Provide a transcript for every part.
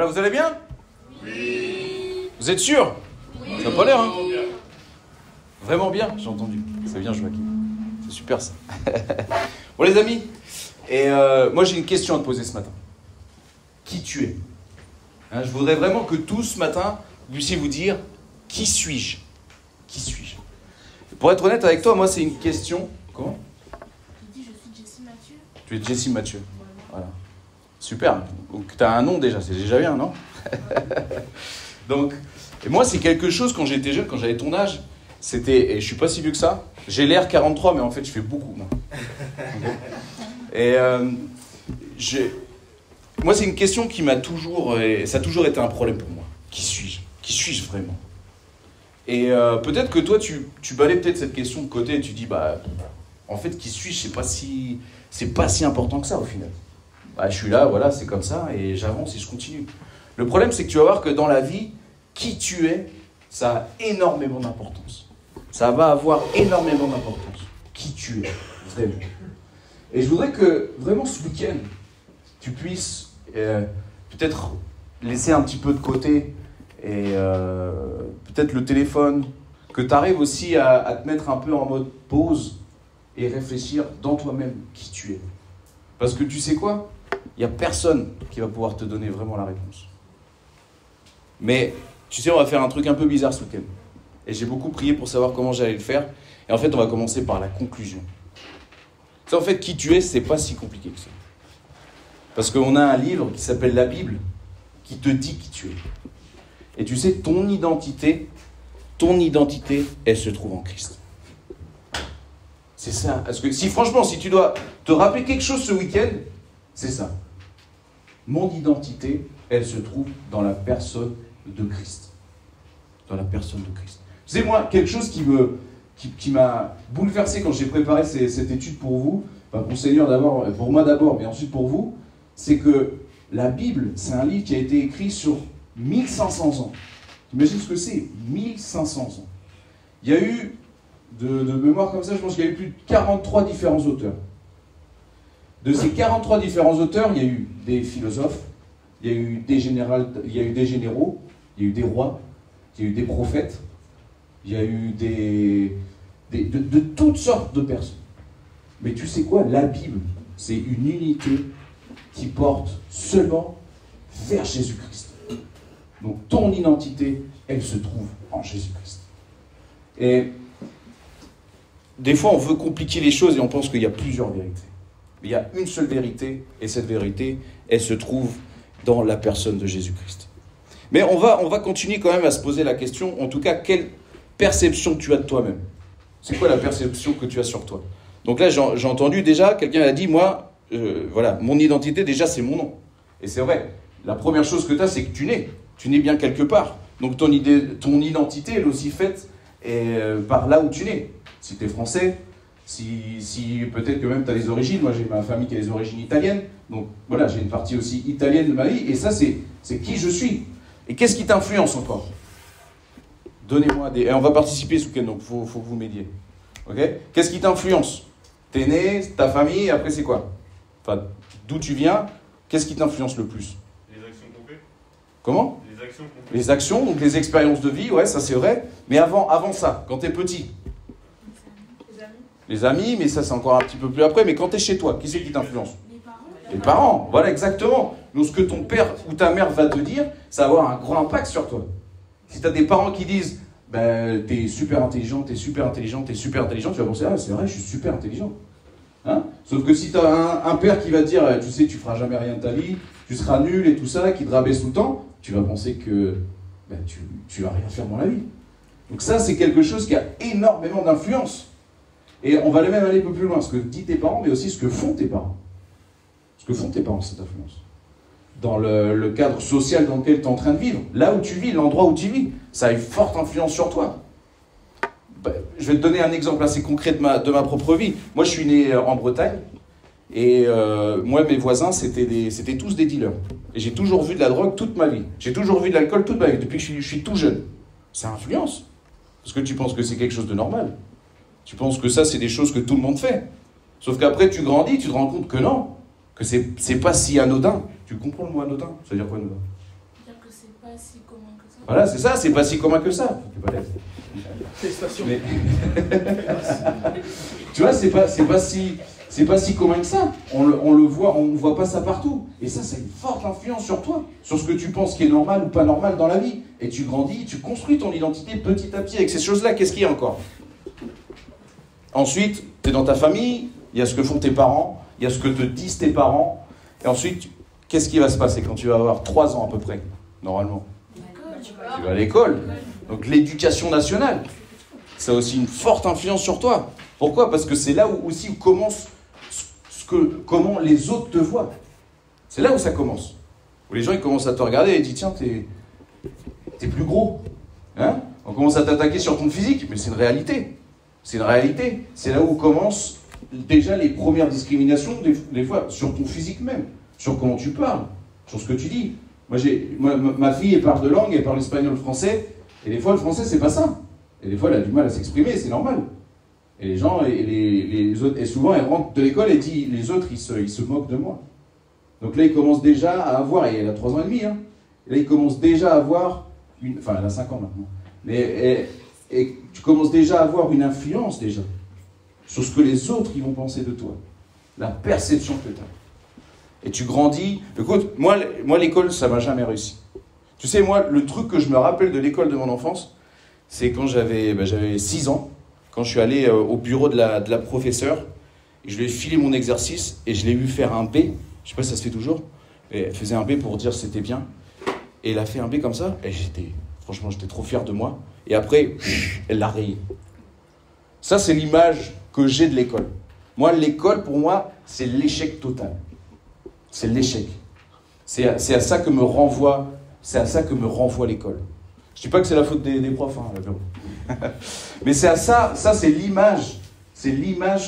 Voilà, vous allez bien? Oui. Vous êtes sûr? Oui. Ça n'a pas l'air, hein? Vraiment bien, j'ai entendu. C'est bien, Joachim. C'est super, ça. Bon, les amis, et moi, j'ai une question à te poser ce matin. Qui tu es? Hein, je voudrais vraiment que tous, ce matin, vous puissiez vous dire, qui suis-je? Qui suis-je? Pour être honnête avec toi, moi, c'est une question... Comment? Je dis, je suis Jessie Mathieu. Tu es Jessie Mathieu. Voilà. Super. Donc, tu as un nom déjà, c'est déjà bien, non? Donc, et moi, c'est quelque chose, quand j'étais jeune, quand j'avais ton âge, c'était... Et je suis pas si vieux que ça. J'ai l'air 43, mais en fait, je fais beaucoup, moi. Et moi, c'est une question qui m'a toujours... Ça a toujours été un problème pour moi. Qui suis-je? Qui suis-je vraiment? Et peut-être que toi, tu balais peut-être cette question de côté et tu dis, bah, en fait, qui suis-je? C'est pas si important que ça, au final. Bah, je suis là, voilà, c'est comme ça, et j'avance et je continue. Le problème, c'est que tu vas voir que dans la vie, qui tu es, ça a énormément d'importance. Ça va avoir énormément d'importance. Qui tu es, vraiment. Et je voudrais que, vraiment, ce week-end, tu puisses peut-être laisser un petit peu de côté et peut-être le téléphone, que tu arrives aussi à te mettre un peu en mode pause et réfléchir dans toi-même qui tu es. Parce que tu sais quoi? Il n'y a personne qui va pouvoir te donner vraiment la réponse. Mais tu sais, on va faire un truc un peu bizarre ce week-end. Et j'ai beaucoup prié pour savoir comment j'allais le faire. Et en fait, on va commencer par la conclusion. Tu sais, en fait, qui tu es, c'est pas si compliqué que ça. Parce qu'on a un livre qui s'appelle la Bible, qui te dit qui tu es. Et tu sais, ton identité, elle se trouve en Christ. C'est ça. Parce que franchement, si tu dois te rappeler quelque chose ce week-end, c'est ça. Mon identité, elle se trouve dans la personne de Christ. Dans la personne de Christ. Tu sais, moi, quelque chose qui m'a bouleversé quand j'ai préparé cette étude pour vous, enfin pour le Seigneur d'abord, pour moi d'abord, mais ensuite pour vous, c'est que la Bible, c'est un livre qui a été écrit sur 1500 ans. T'imagines ce que c'est? 1500 ans. Il y a eu, de mémoire comme ça, je pense qu'il y a eu plus de 43 différents auteurs. De ces 43 différents auteurs, il y a eu des philosophes, il y a eu des généraux, il y a eu des rois, il y a eu des prophètes, il y a eu de toutes sortes de personnes. Mais tu sais quoi? La Bible, c'est une unité qui porte seulement vers Jésus-Christ. Donc ton identité, elle se trouve en Jésus-Christ. Et des fois, on veut compliquer les choses et on pense qu'il y a plusieurs vérités. Il y a une seule vérité, et cette vérité, elle se trouve dans la personne de Jésus-Christ. Mais on va continuer quand même à se poser la question, en tout cas, quelle perception tu as de toi-même? C'est quoi la perception que tu as sur toi? Donc là, j'ai entendu déjà, quelqu'un a dit, moi, voilà, mon identité, déjà, c'est mon nom. Et c'est vrai, la première chose que tu as, c'est que tu nais. Tu nais bien quelque part. Donc ton identité, elle est aussi faite par là où tu nais. Si tu es français, si peut-être que même tu as des origines, moi j'ai ma famille qui a des origines italiennes, donc voilà, j'ai une partie aussi italienne de ma vie, et ça c'est qui je suis. Et qu'est-ce qui t'influence encore? Donnez-moi des... Et on va participer ce week-end, donc il faut que vous m'aidiez. Ok? Qu'est-ce qui t'influence? T'es né, ta famille, après c'est quoi? Enfin, d'où tu viens, qu'est-ce qui t'influence le plus? Les actions qu'on fait. Comment? Les actions qu'on fait. Les actions, donc les expériences de vie, ouais, ça c'est vrai. Mais avant ça, quand t'es petit? Les amis, mais ça c'est encore un petit peu plus après. Mais quand t'es chez toi, qui c'est qui t'influence? Les parents. Les parents, voilà exactement. Donc ce que ton père ou ta mère va te dire, ça va avoir un grand impact sur toi. Si t'as des parents qui disent ben, t'es super intelligent, t'es super intelligent, t'es super intelligent, tu vas penser, ah c'est vrai, je suis super intelligent. Hein? Sauf que si t'as un père qui va te dire, tu sais, tu feras jamais rien de ta vie, tu seras nul et tout ça, qui te rabaisse tout le temps, tu vas penser que ben, tu vas rien faire dans la vie. Donc ça, c'est quelque chose qui a énormément d'influence. Et on va même aller un peu plus loin, ce que disent tes parents, mais aussi ce que font tes parents. Ce que font tes parents, cette influence. Dans le cadre social dans lequel tu es en train de vivre, là où tu vis, l'endroit où tu vis, ça a une forte influence sur toi. Je vais te donner un exemple assez concret de ma propre vie. Moi, je suis né en Bretagne, et moi, mes voisins, c'était tous des dealers. Et j'ai toujours vu de la drogue toute ma vie. J'ai toujours vu de l'alcool toute ma vie, depuis que je suis tout jeune. Ça influence. Parce que tu penses que c'est quelque chose de normal. Tu penses que ça, c'est des choses que tout le monde fait. Sauf qu'après, tu grandis, tu te rends compte que non, que c'est pas si anodin. Tu comprends le mot anodin? Ça veut dire quoi, anodin? si commun que ça. Voilà, c'est ça, c'est pas si commun que ça. Félicitations. Mais... tu vois, c'est pas si commun que ça. On le voit, on voit pas ça partout. Et ça a une forte influence sur toi, sur ce que tu penses qui est normal ou pas normal dans la vie. Et tu grandis, tu construis ton identité petit à petit avec ces choses-là. Qu'est-ce qu'il y a encore? Ensuite, tu es dans ta famille, il y a ce que font tes parents, il y a ce que te disent tes parents. Et ensuite, qu'est-ce qui va se passer quand tu vas avoir 3 ans à peu près, normalement? Tu vas à l'école. Donc l'éducation nationale, ça a aussi une forte influence sur toi. Pourquoi? Parce que c'est là où aussi commence comment les autres te voient. C'est là où ça commence. Où les gens ils commencent à te regarder et disent tiens, t'es plus gros. Hein? On commence à t'attaquer sur ton physique, mais c'est une réalité. C'est une réalité. C'est là où commencent déjà les premières discriminations, des fois, sur ton physique même, sur comment tu parles, sur ce que tu dis. Ma fille, elle parle de langue, elle parle espagnol, le français, et des fois, le français, c'est pas ça. Et des fois, elle a du mal à s'exprimer, c'est normal. Et les gens, et les autres, et souvent, elle rentre de l'école et dit, les autres, ils se moquent de moi. Donc là, ils commencent déjà à avoir, et elle a 3 ans et demi, hein, et là, ils commencent déjà à avoir, enfin, elle a 5 ans maintenant, mais et tu commences déjà à avoir une influence, déjà, sur ce que les autres, ils vont penser de toi. La perception que tu as. Et tu grandis. Écoute, moi l'école, ça m'a jamais réussi. Tu sais, moi, le truc que je me rappelle de l'école de mon enfance, c'est quand j'avais 6 ans, quand je suis allé au bureau de la professeure, et je lui ai filé mon exercice, et je l'ai vu faire un B, je sais pas si ça se fait toujours, et elle faisait un B pour dire c'était bien, et elle a fait un B comme ça, et franchement, j'étais trop fier de moi, et après, elle l'a rayé. Ça, c'est l'image que j'ai de l'école. Moi, l'école, pour moi, c'est l'échec total. C'est l'échec. C'est à ça que me renvoie l'école. Je ne dis pas que c'est la faute des profs, hein, mais c'est à ça c'est l'image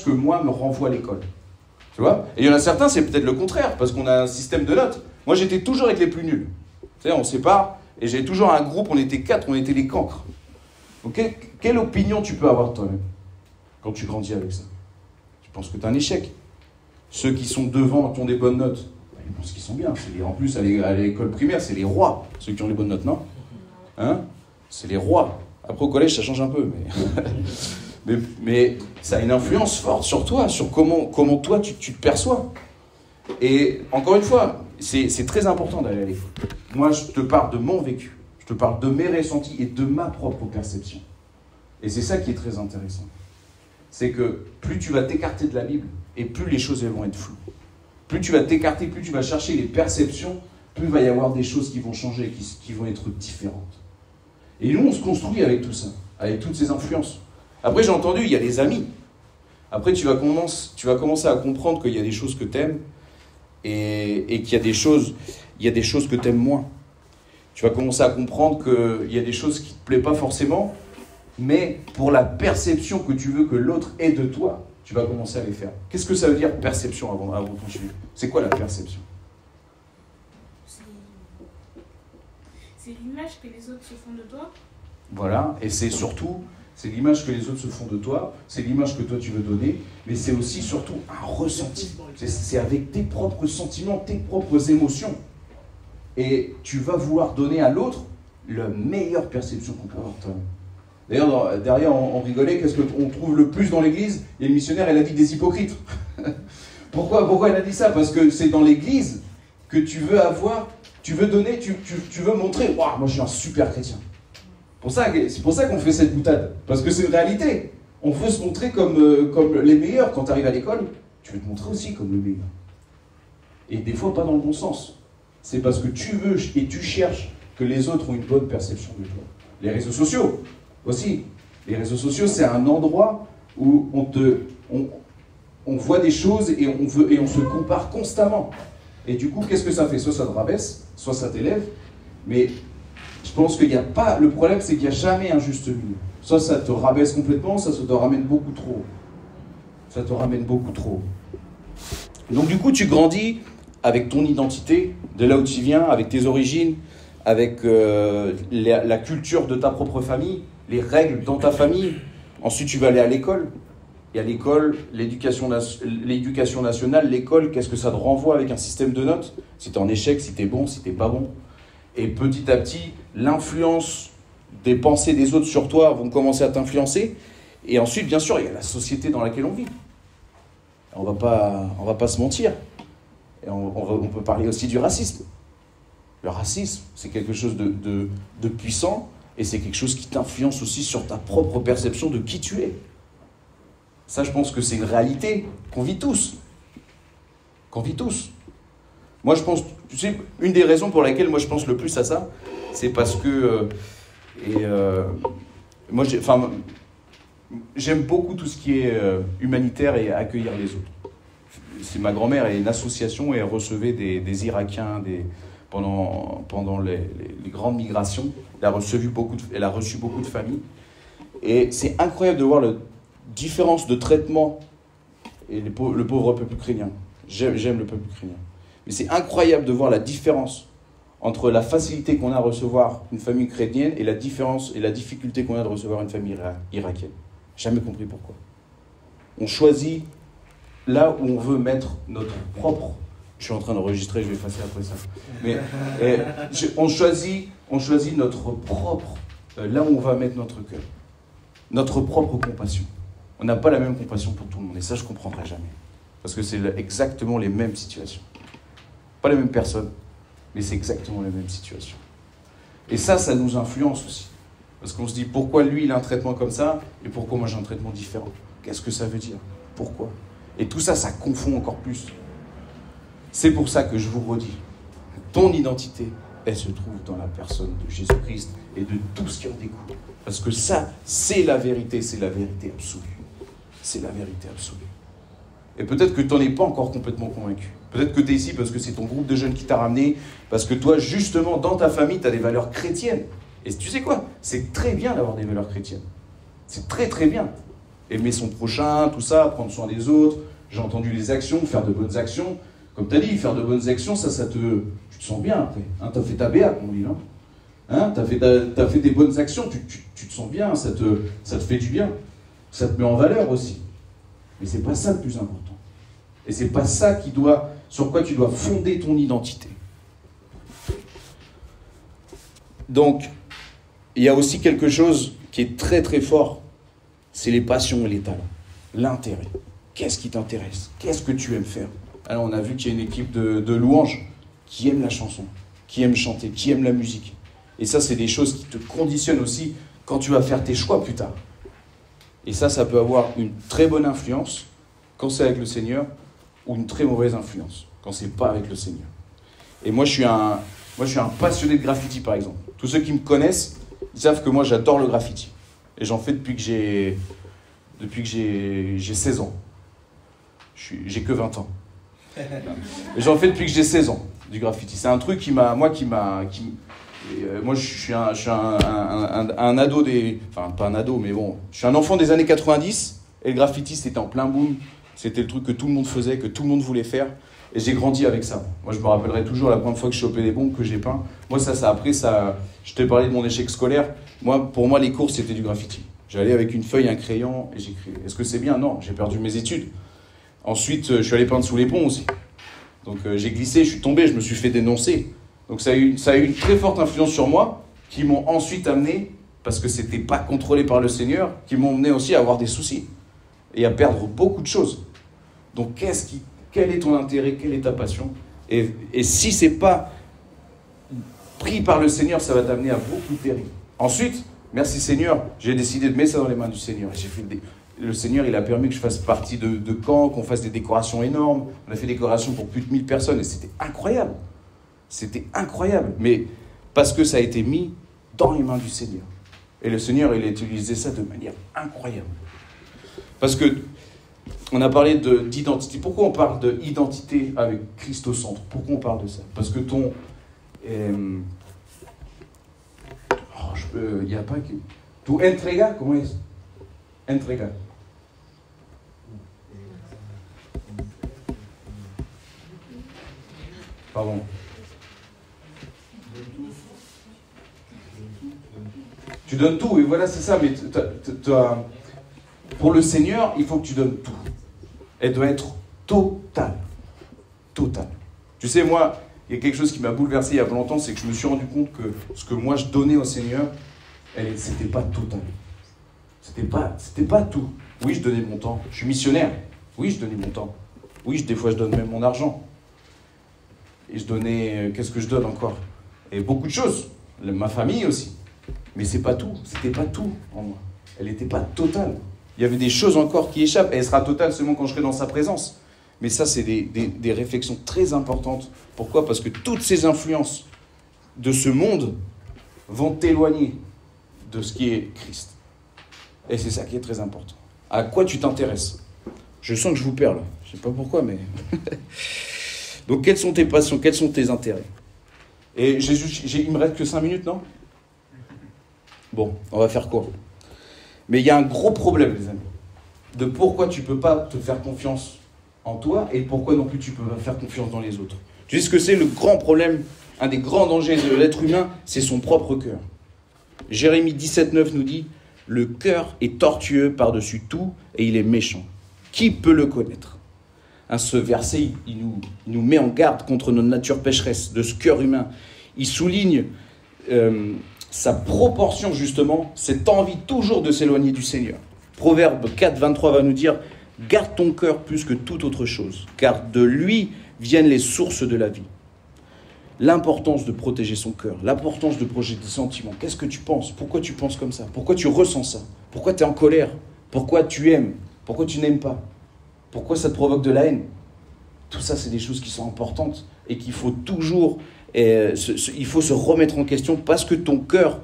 que moi me renvoie l'école. Tu vois? Et il y en a certains, c'est peut-être le contraire, parce qu'on a un système de notes. Moi, j'étais toujours avec les plus nuls. Tu sais, on sépare, et j'ai toujours un groupe, on était 4, on était les cancres. Donc, quelle opinion tu peux avoir de toi-même quand tu grandis avec ça? Tu penses que tu as un échec. Ceux qui sont devant ont des bonnes notes. Ils pensent qu'ils sont bien. En plus, à l'école primaire, c'est les rois, ceux qui ont les bonnes notes, non? Hein? C'est les rois. Après, au collège, ça change un peu. Mais ça a une influence forte sur toi, sur comment toi, tu te perçois. Et encore une fois, c'est très important d'aller à l'école. Moi, je te parle de mon vécu. Je te parle de mes ressentis et de ma propre perception. Et c'est ça qui est très intéressant. C'est que plus tu vas t'écarter de la Bible, et plus les choses vont être floues. Plus tu vas t'écarter, plus tu vas chercher les perceptions, plus il va y avoir des choses qui vont changer, qui vont être différentes. Et nous, on se construit avec tout ça, avec toutes ces influences. Après, j'ai entendu, il y a des amis. Après, tu vas commencer à comprendre qu'il y a des choses que tu aimes et qu'il y a des choses que tu aimes moins. Tu vas commencer à comprendre qu'il y a des choses qui ne te plaisent pas forcément, mais pour la perception que tu veux que l'autre ait de toi, tu vas commencer à les faire. Qu'est-ce que ça veut dire perception avant de continuer? C'est quoi la perception? C'est l'image que les autres se font de toi. Voilà, et c'est l'image que les autres se font de toi, c'est l'image que toi tu veux donner, mais c'est aussi surtout un ressenti. C'est avec tes propres sentiments, tes propres émotions. Et tu vas vouloir donner à l'autre la meilleure perception qu'on peut avoir de toi. D'ailleurs, derrière, on rigolait, qu'est-ce qu'on trouve le plus dans l'église? Il y a une missionnaire, elle a dit des hypocrites. Pourquoi elle a dit ça? Parce que c'est dans l'église que tu veux avoir, tu veux donner, tu veux montrer, waouh, moi je suis un super chrétien. C'est pour ça qu'on fait cette boutade. Parce que c'est une réalité. On veut se montrer comme les meilleurs. Quand tu arrives à l'école, tu veux te montrer aussi comme le meilleur. Et des fois, pas dans le bon sens. C'est parce que tu veux et tu cherches que les autres ont une bonne perception de toi. Les réseaux sociaux aussi. Les réseaux sociaux, c'est un endroit où on voit des choses et on se compare constamment. Et du coup, qu'est-ce que ça fait? Soit ça te rabaisse, soit ça t'élève. Mais je pense qu'il n'y a pas... Le problème, c'est qu'il n'y a jamais un juste milieu. Soit ça te rabaisse complètement, ça te ramène beaucoup trop. Ça te ramène beaucoup trop. Donc du coup, tu grandis avec ton identité, de là où tu viens, avec tes origines, avec la culture de ta propre famille, les règles dans ta famille. Ensuite, tu vas aller à l'école. Et à l'école, l'éducation nationale, l'école, qu'est-ce que ça te renvoie avec un système de notes? Si tu es en échec, si tu es bon, si tu n'es pas bon. Et petit à petit, l'influence des pensées des autres sur toi vont commencer à t'influencer. Et ensuite, bien sûr, il y a la société dans laquelle on vit. On va pas se mentir. Et on peut parler aussi du racisme. Le racisme, c'est quelque chose de puissant et c'est quelque chose qui t'influence aussi sur ta propre perception de qui tu es. Ça, je pense que c'est une réalité qu'on vit tous. Qu'on vit tous. Moi, je pense, tu sais, une des raisons pour laquelle moi je pense le plus à ça, c'est parce que moi, j'aime beaucoup tout ce qui est humanitaire et accueillir les autres. C'est ma grand-mère a une association et elle recevait des Irakiens pendant les grandes migrations. Elle a reçu beaucoup de familles. Et c'est incroyable de voir la différence de traitement et le pauvre peuple ukrainien. J'aime le peuple ukrainien. Mais c'est incroyable de voir la différence entre la facilité qu'on a à recevoir une famille ukrainienne et la difficulté qu'on a de recevoir une famille irakienne. Jamais compris pourquoi. On choisit là où on veut mettre notre propre... Je suis en train d'enregistrer, je vais effacer après ça. Mais on choisit notre propre... là où on va mettre notre cœur. Notre propre compassion. On n'a pas la même compassion pour tout le monde. Et ça, je ne comprendrai jamais. Parce que c'est exactement les mêmes situations. Pas les mêmes personnes, mais c'est exactement les mêmes situations. Et ça nous influence aussi. Parce qu'on se dit, pourquoi lui, il a un traitement comme ça, et pourquoi moi, j'ai un traitement différent? Qu'est-ce que ça veut dire? Pourquoi? Et tout ça, ça confond encore plus. C'est pour ça que je vous redis, ton identité, elle se trouve dans la personne de Jésus-Christ et de tout ce qui en découle. Parce que ça, c'est la vérité absolue. C'est la vérité absolue. Et peut-être que tu n'en es pas encore complètement convaincu. Peut-être que tu es ici parce que c'est ton groupe de jeunes qui t'a ramené, parce que toi, justement, dans ta famille, tu as des valeurs chrétiennes. Et tu sais quoi? C'est très bien d'avoir des valeurs chrétiennes. C'est très très bien. Aimer son prochain, tout ça, prendre soin des autres. J'ai entendu les actions, faire de bonnes actions. Comme tu as dit, faire de bonnes actions, tu te sens bien après. Hein, tu as fait ta BA, comme on dit, non? Hein, tu as fait des bonnes actions, tu te sens bien, ça te fait du bien. Ça te met en valeur aussi. Mais c'est pas ça le plus important. Et c'est pas ça sur quoi tu dois fonder ton identité. Donc, il y a aussi quelque chose qui est très très fort, c'est les passions et les talents. L'intérêt. Qu'est-ce qui t'intéresse? Qu'est-ce que tu aimes faire? Alors on a vu qu'il y a une équipe de louanges qui aime la chanson, qui aime chanter, qui aime la musique. Et ça, c'est des choses qui te conditionnent aussi quand tu vas faire tes choix plus tard. Et ça peut avoir une très bonne influence quand c'est avec le Seigneur ou une très mauvaise influence quand c'est pas avec le Seigneur. Et moi, je suis un passionné de graffiti, par exemple. Tous ceux qui me connaissent, ils savent que moi, j'adore le graffiti. Et j'en fais depuis que j'ai 16 ans. J'ai que 20 ans. Et j'en fais depuis que j'ai 16 ans, du graffiti. C'est un truc moi, je suis un ado enfin, pas un ado, mais bon, je suis un enfant des années 90, et le graffiti, c'était en plein boom. C'était le truc que tout le monde faisait, que tout le monde voulait faire. Et j'ai grandi avec ça. Moi, je me rappellerai toujours la première fois que je chopais des bombes, que j'ai peint. Moi, je t'ai parlé de mon échec scolaire. Pour moi, les cours, c'était du graffiti. J'allais avec une feuille, un crayon, et j'écrivais. Est-ce que c'est bien? Non, j'ai perdu mes études. Ensuite, je suis allé peindre sous les ponts aussi. Donc, j'ai glissé, je suis tombé, je me suis fait dénoncer. Donc, ça a eu une très forte influence sur moi, qui m'ont ensuite amené, parce que c'était pas contrôlé par le Seigneur, qui m'ont amené aussi à avoir des soucis. Et à perdre beaucoup de choses. Donc, quel est ton intérêt? Quelle est ta passion? Et si c'est pas pris par le Seigneur, ça va t'amener à beaucoup de périls. Ensuite, merci Seigneur, j'ai décidé de mettre ça dans les mains du Seigneur. Le Seigneur, il a permis que je fasse partie de camps, qu'on fasse des décorations énormes. On a fait des décorations pour plus de 1000 personnes et c'était incroyable. C'était incroyable. Mais parce que ça a été mis dans les mains du Seigneur. Et le Seigneur, il a utilisé ça de manière incroyable. Parce que on a parlé d'identité. Pourquoi on parle d'identité avec Christ au centre? Pourquoi on parle de ça? Parce que il n'y a pas que... Tu entrega, comment est-ce? Entrega. Pardon. Tu donnes tout, et voilà, c'est ça, mais pour le Seigneur, il faut que tu donnes tout. Elle doit être totale. Totale. Tu sais, moi, il y a quelque chose qui m'a bouleversé il y a longtemps, c'est que je me suis rendu compte que ce que moi je donnais au Seigneur, c'était pas total. C'était pas tout. Oui, je donnais mon temps. Je suis missionnaire. Oui, je donnais mon temps. Oui, des fois je donne même mon argent. Et je donnais... qu'est-ce que je donne encore? Et beaucoup de choses. Ma famille aussi. Mais c'est pas tout. C'était pas tout en moi. Elle n'était pas totale. Il y avait des choses encore qui échappent. Elle sera totale seulement quand je serai dans sa présence. Mais ça, c'est des réflexions très importantes. Pourquoi? Parce que toutes ces influences de ce monde vont t'éloigner de ce qui est Christ. Et c'est ça qui est très important. À quoi tu t'intéresses? Je sens que je vous perds là. Je ne sais pas pourquoi, mais... Donc, quelles sont tes passions? Quels sont tes intérêts? Et il me reste que 5 minutes, non? Bon, on va faire quoi? Mais il y a un gros problème, les amis, de pourquoi tu ne peux pas te faire confiance en toi et pourquoi non plus tu peux pas faire confiance dans les autres. Tu sais ce que c'est le grand problème? Un des grands dangers de l'être humain, c'est son propre cœur. Jérémie 17,9 nous dit « Le cœur est tortueux par-dessus tout et il est méchant. Qui peut le connaître ?» Ce verset, il nous met en garde contre notre nature pécheresse, de ce cœur humain. Il souligne sa proportion, justement, cette envie toujours de s'éloigner du Seigneur. Proverbe 4, 23 va nous dire « Garde ton cœur plus que toute autre chose, car de lui viennent les sources de la vie. » L'importance de protéger son cœur, l'importance de protéger tes sentiments. Qu'est-ce que tu penses? Pourquoi tu penses comme ça? Pourquoi tu ressens ça? Pourquoi tu es en colère? Pourquoi tu aimes? Pourquoi tu n'aimes pas? Pourquoi ça te provoque de la haine? Tout ça, c'est des choses qui sont importantes et qu'il faut toujours... il faut se remettre en question parce que ton cœur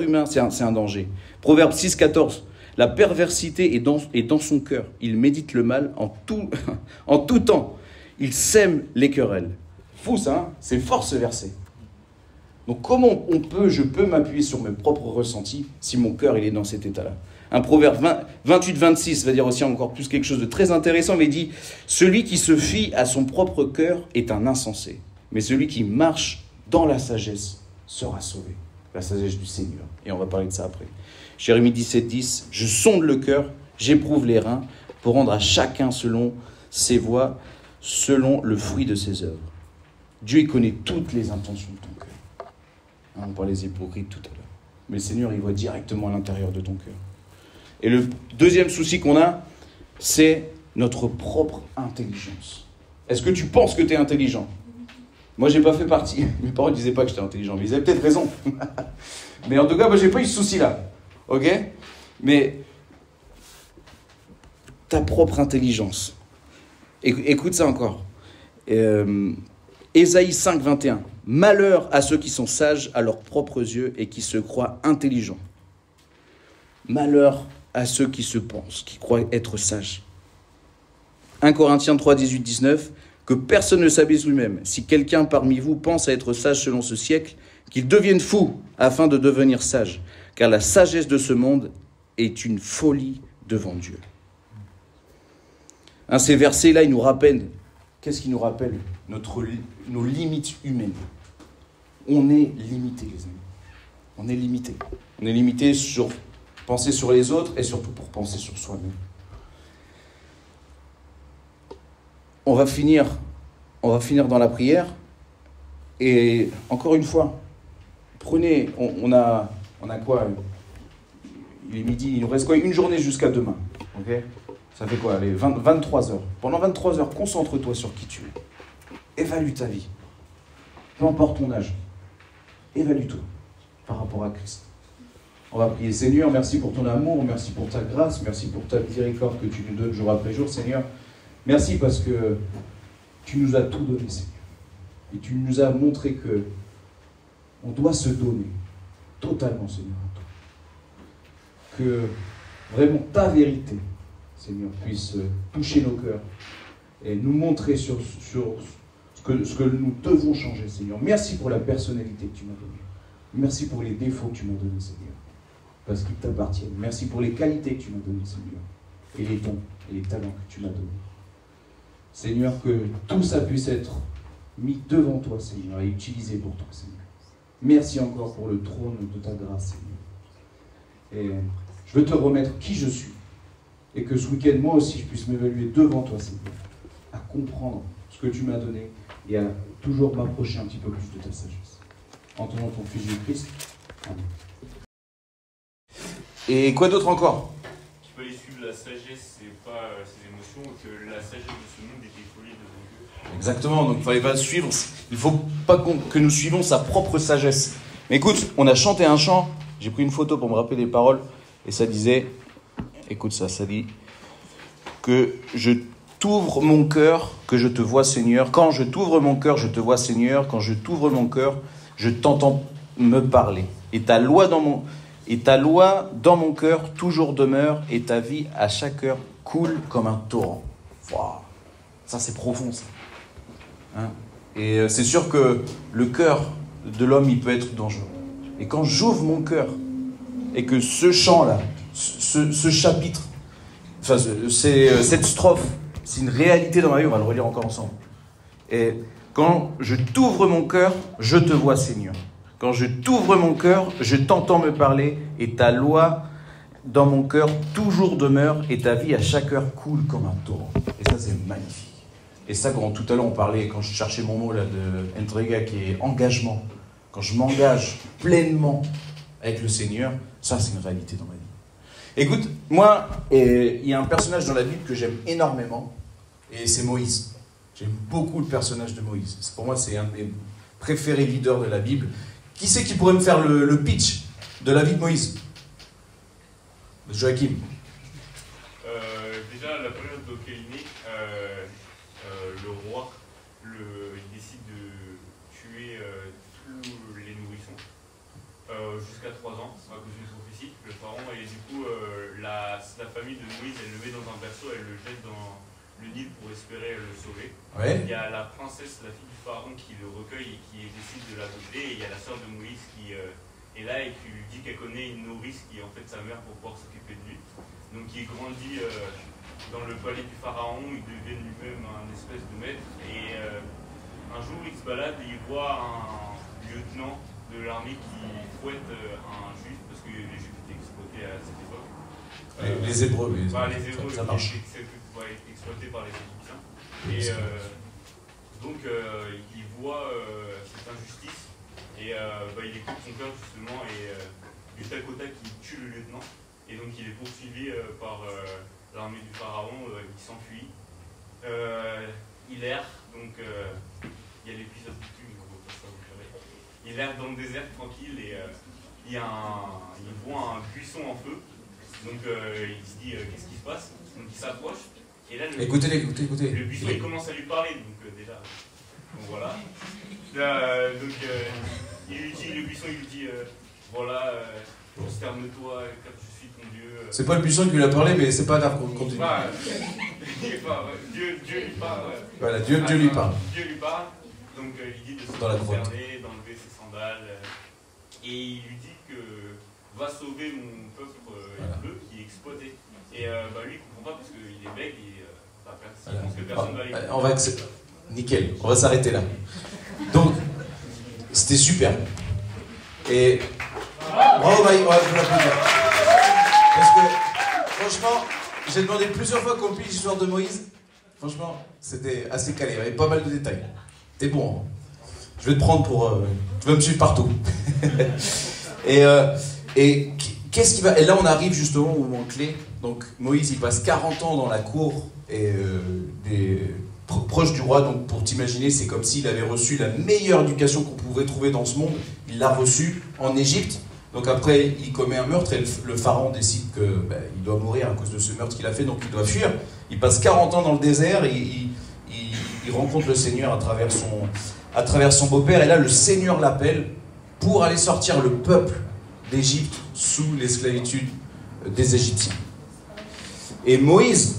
humain, c'est un danger. Proverbe 6, 14. La perversité est dans son cœur. Il médite le mal en tout temps. Il sème les querelles. Fou ça, hein? C'est fort ce verset. Donc comment je peux m'appuyer sur mes propres ressentis si mon cœur il est dans cet état-là? Un proverbe 28-26 va dire aussi encore plus quelque chose de très intéressant, mais il dit « Celui qui se fie à son propre cœur est un insensé, mais celui qui marche dans la sagesse sera sauvé. » La sagesse du Seigneur. Et on va parler de ça après. Jérémie 17-10 « Je sonde le cœur, j'éprouve les reins, pour rendre à chacun selon ses voies, selon le fruit de ses œuvres. » Dieu, il connaît toutes les intentions de ton cœur. On parlait des hypocrites tout à l'heure. Mais le Seigneur, il voit directement à l'intérieur de ton cœur. Et le deuxième souci qu'on a, c'est notre propre intelligence. Est-ce que tu penses que tu es intelligent? Moi, j'ai pas fait partie. Mes parents ne disaient pas que j'étais intelligent, mais ils avaient peut-être raison. Mais en tout cas, moi, j'ai pas eu ce souci-là. Ok? Mais ta propre intelligence. Écoute ça encore. Ésaïe 5, 21. Malheur à ceux qui sont sages à leurs propres yeux et qui se croient intelligents. Malheur à ceux qui se pensent, qui croient être sages. 1 Corinthiens 3, 18, 19. Que personne ne s'abuse lui-même. Si quelqu'un parmi vous pense à être sage selon ce siècle, qu'il devienne fou afin de devenir sage. Car la sagesse de ce monde est une folie devant Dieu. Ces versets-là, ils nous rappellent. Qu'est-ce qu'ils nous rappellent? Nos limites humaines. On est limité, les amis. On est limité. On est limité sur penser sur les autres et surtout pour penser sur soi-même. On va finir dans la prière. Et encore une fois, prenez, on a quoi? Il est midi, il nous reste quoi? Une journée jusqu'à demain. Ok? Ça fait quoi? Allez, 23 heures. Pendant 23 heures, concentre-toi sur qui tu es. Évalue ta vie. Peu importe ton âge. Évalue-toi par rapport à Christ. On va prier. Seigneur, merci pour ton amour, merci pour ta grâce, merci pour ta miséricorde que tu nous donnes jour après jour, Seigneur. Merci parce que tu nous as tout donné, Seigneur. Et tu nous as montré que on doit se donner totalement, Seigneur, à toi. Que vraiment ta vérité, Seigneur, puisse toucher nos cœurs et nous montrer sur ce que nous devons changer, Seigneur. Merci pour la personnalité que tu m'as donnée. Merci pour les défauts que tu m'as donnés, Seigneur, parce qu'ils t'appartiennent. Merci pour les qualités que tu m'as données, Seigneur, et les dons et les talents que tu m'as donnés. Seigneur, que tout ça puisse être mis devant toi, Seigneur, et utilisé pour toi, Seigneur. Merci encore pour le trône de ta grâce, Seigneur. Et je veux te remettre qui je suis, et que ce week-end, moi aussi, je puisse m'évaluer devant toi, Seigneur, à comprendre ce que tu m'as donné, et à toujours m'approcher un petit peu plus de ta sagesse. En tenant ton fils du Christ. Amen. Et quoi d'autre encore? Qu'il fallait suivre la sagesse et pas ses émotions, que la sagesse de ce monde était folie devant Dieu. Exactement, donc il ne fallait pas suivre, il ne faut pas que nous suivions sa propre sagesse. Mais écoute, on a chanté un chant, j'ai pris une photo pour me rappeler les paroles, et ça disait, écoute ça dit que je t'ouvre mon cœur, que je te vois Seigneur. Quand je t'ouvre mon cœur, je te vois Seigneur. Quand je t'ouvre mon cœur, je t'entends me parler. Et ta loi dans mon cœur toujours demeure, et ta vie à chaque heure coule comme un torrent. Wow. Ça c'est profond ça. Hein? Et c'est sûr que le cœur de l'homme, il peut être dangereux. Et quand j'ouvre mon cœur, et que ce chant-là, ce chapitre, enfin, cette strophe, c'est une réalité dans ma vie, on va le relire encore ensemble. Et quand je t'ouvre mon cœur, je te vois Seigneur. Quand je t'ouvre mon cœur, je t'entends me parler, et ta loi dans mon cœur toujours demeure, et ta vie à chaque heure coule comme un torrent. Et ça, c'est magnifique. Et ça, quand tout à l'heure on parlait, quand je cherchais mon mot là de entrega, qui est engagement, quand je m'engage pleinement avec le Seigneur, ça c'est une réalité dans ma vie. Écoute, moi, il y a un personnage dans la Bible que j'aime énormément, et c'est Moïse. J'aime beaucoup le personnage de Moïse. Pour moi, c'est un de mes préférés leaders de la Bible. Qui c'est qui pourrait me faire le pitch de la vie de Moïse? Joachim. Déjà, la période auquel il est, le roi, il décide de tuer tous les nourrissons jusqu'à 3 ans, à cause d'une prophétie. Le pharaon, et du coup, la famille de Moïse, elle le met dans un berceau, elle le jette dans le Nil pour espérer le sauver. Ouais. Il y a la princesse, la fille du pharaon, qui le recueille et qui décide de l'adopter. Et il y a la sœur de Moïse qui est là et qui lui dit qu'elle connaît une nourrice qui est en fait sa mère pour pouvoir s'occuper de lui. Donc il grandit dans le palais du pharaon, il devient lui-même un espèce de maître. Et un jour, il se balade et il voit un lieutenant de l'armée qui fouette un juif, parce que les juifs étaient exploités à cette époque. Les Hébreux, oui. Les Hébreux, ça marche. Exploités par les Égyptiens. Et donc, il voit cette injustice et il écoute son cœur justement et du tac au tac, il tue le lieutenant. Et donc, il est poursuivi par l'armée du pharaon, il s'enfuit. Il erre, donc il y a l'épisode du cul, mais on va pas ça vous savez. Il erre dans le désert tranquille et il voit un buisson en feu. Donc il se dit qu'est-ce qui se passe? Donc il s'approche. Et là, Écoutez. Le buisson il commence à lui parler, donc déjà. Donc voilà. Donc il lui dit, le buisson il lui dit voilà, prosterne-toi car je suis ton Dieu. C'est pas le buisson qui lui a parlé, mais c'est pas grave, continue. Dieu lui parle. Voilà, Dieu lui parle. Dieu lui parle. Donc il dit de se prosterner, d'enlever ses sandales. Et il lui dit que va sauver mon peuple hébreu qui est exploité. Et lui il comprend pas parce qu'il est bègue et il pense que personne va aller. On va nickel, on va s'arrêter là. Donc, c'était super. Et bravo Maï, on va vous l'applaudir. Parce que, franchement, j'ai demandé plusieurs fois qu'on pige l'histoire de Moïse. Franchement, c'était assez calé, il y avait pas mal de détails. T'es bon, hein. Je vais te prendre pour... tu vas me suivre partout. Et qu'est-ce qui va... Et là, on arrive justement au moment clé. Donc, Moïse, il passe 40 ans dans la cour et proche du roi. Donc, pour t'imaginer, c'est comme s'il avait reçu la meilleure éducation qu'on pouvait trouver dans ce monde. Il l'a reçue en Égypte. Donc après, il commet un meurtre et le pharaon décide qu'il doit mourir à cause de ce meurtre qu'il a fait, donc il doit fuir. Il passe 40 ans dans le désert, et il rencontre le Seigneur à travers son beau-père, et là le Seigneur l'appelle pour aller sortir le peuple d'Égypte sous l'esclavitude des Égyptiens. Et Moïse,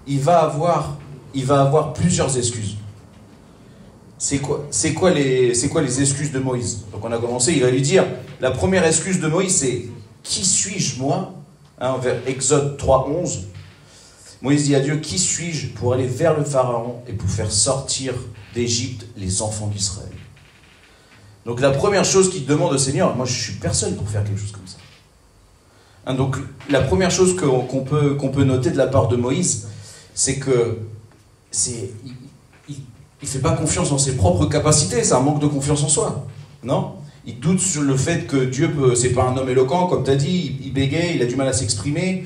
il va avoir plusieurs excuses. C'est quoi les excuses de Moïse? Donc on a commencé, il va lui dire, la première excuse de Moïse c'est « Qui suis-je moi ?» vers Exode 3:11. Moïse dit à Dieu « Qui suis-je pour aller vers le Pharaon et pour faire sortir d'Égypte les enfants d'Israël ?» Donc la première chose qu'il demande au Seigneur, moi je suis personne pour faire quelque chose comme ça. Donc la première chose qu'on peut noter de la part de Moïse, c'est que il ne fait pas confiance dans ses propres capacités, c'est un manque de confiance en soi. Non? Il doute sur le fait que Dieu peut, c'est pas un homme éloquent, comme tu as dit, il bégaye, il a du mal à s'exprimer.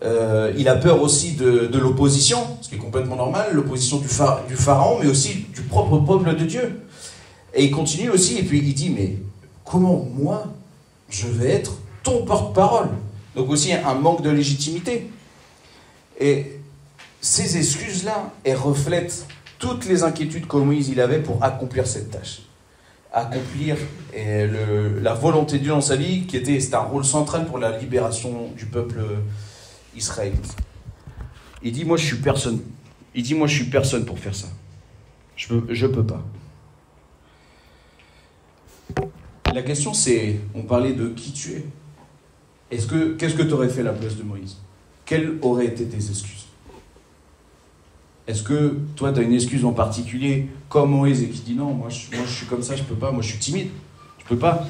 Il a peur aussi de l'opposition, ce qui est complètement normal, l'opposition du pharaon, mais aussi du propre peuple de Dieu. Et il continue aussi, et puis il dit, mais comment moi, je vais être ton porte-parole? Donc aussi un manque de légitimité. Et ces excuses-là, elles reflètent toutes les inquiétudes que Moïse il avait pour accomplir cette tâche. Accomplir la volonté de Dieu dans sa vie, c'était un rôle central pour la libération du peuple israélite. Il dit, moi je suis personne. Il dit, moi je suis personne pour faire ça. Je peux pas. La question c'est, on parlait de qui tu es. Qu'est-ce que tu aurais fait à la place de Moïse? Quelles auraient été tes excuses? Est-ce que toi tu as une excuse en particulier comme Moïse et qui dit non, moi je suis comme ça, je peux pas, moi je suis timide, je peux pas.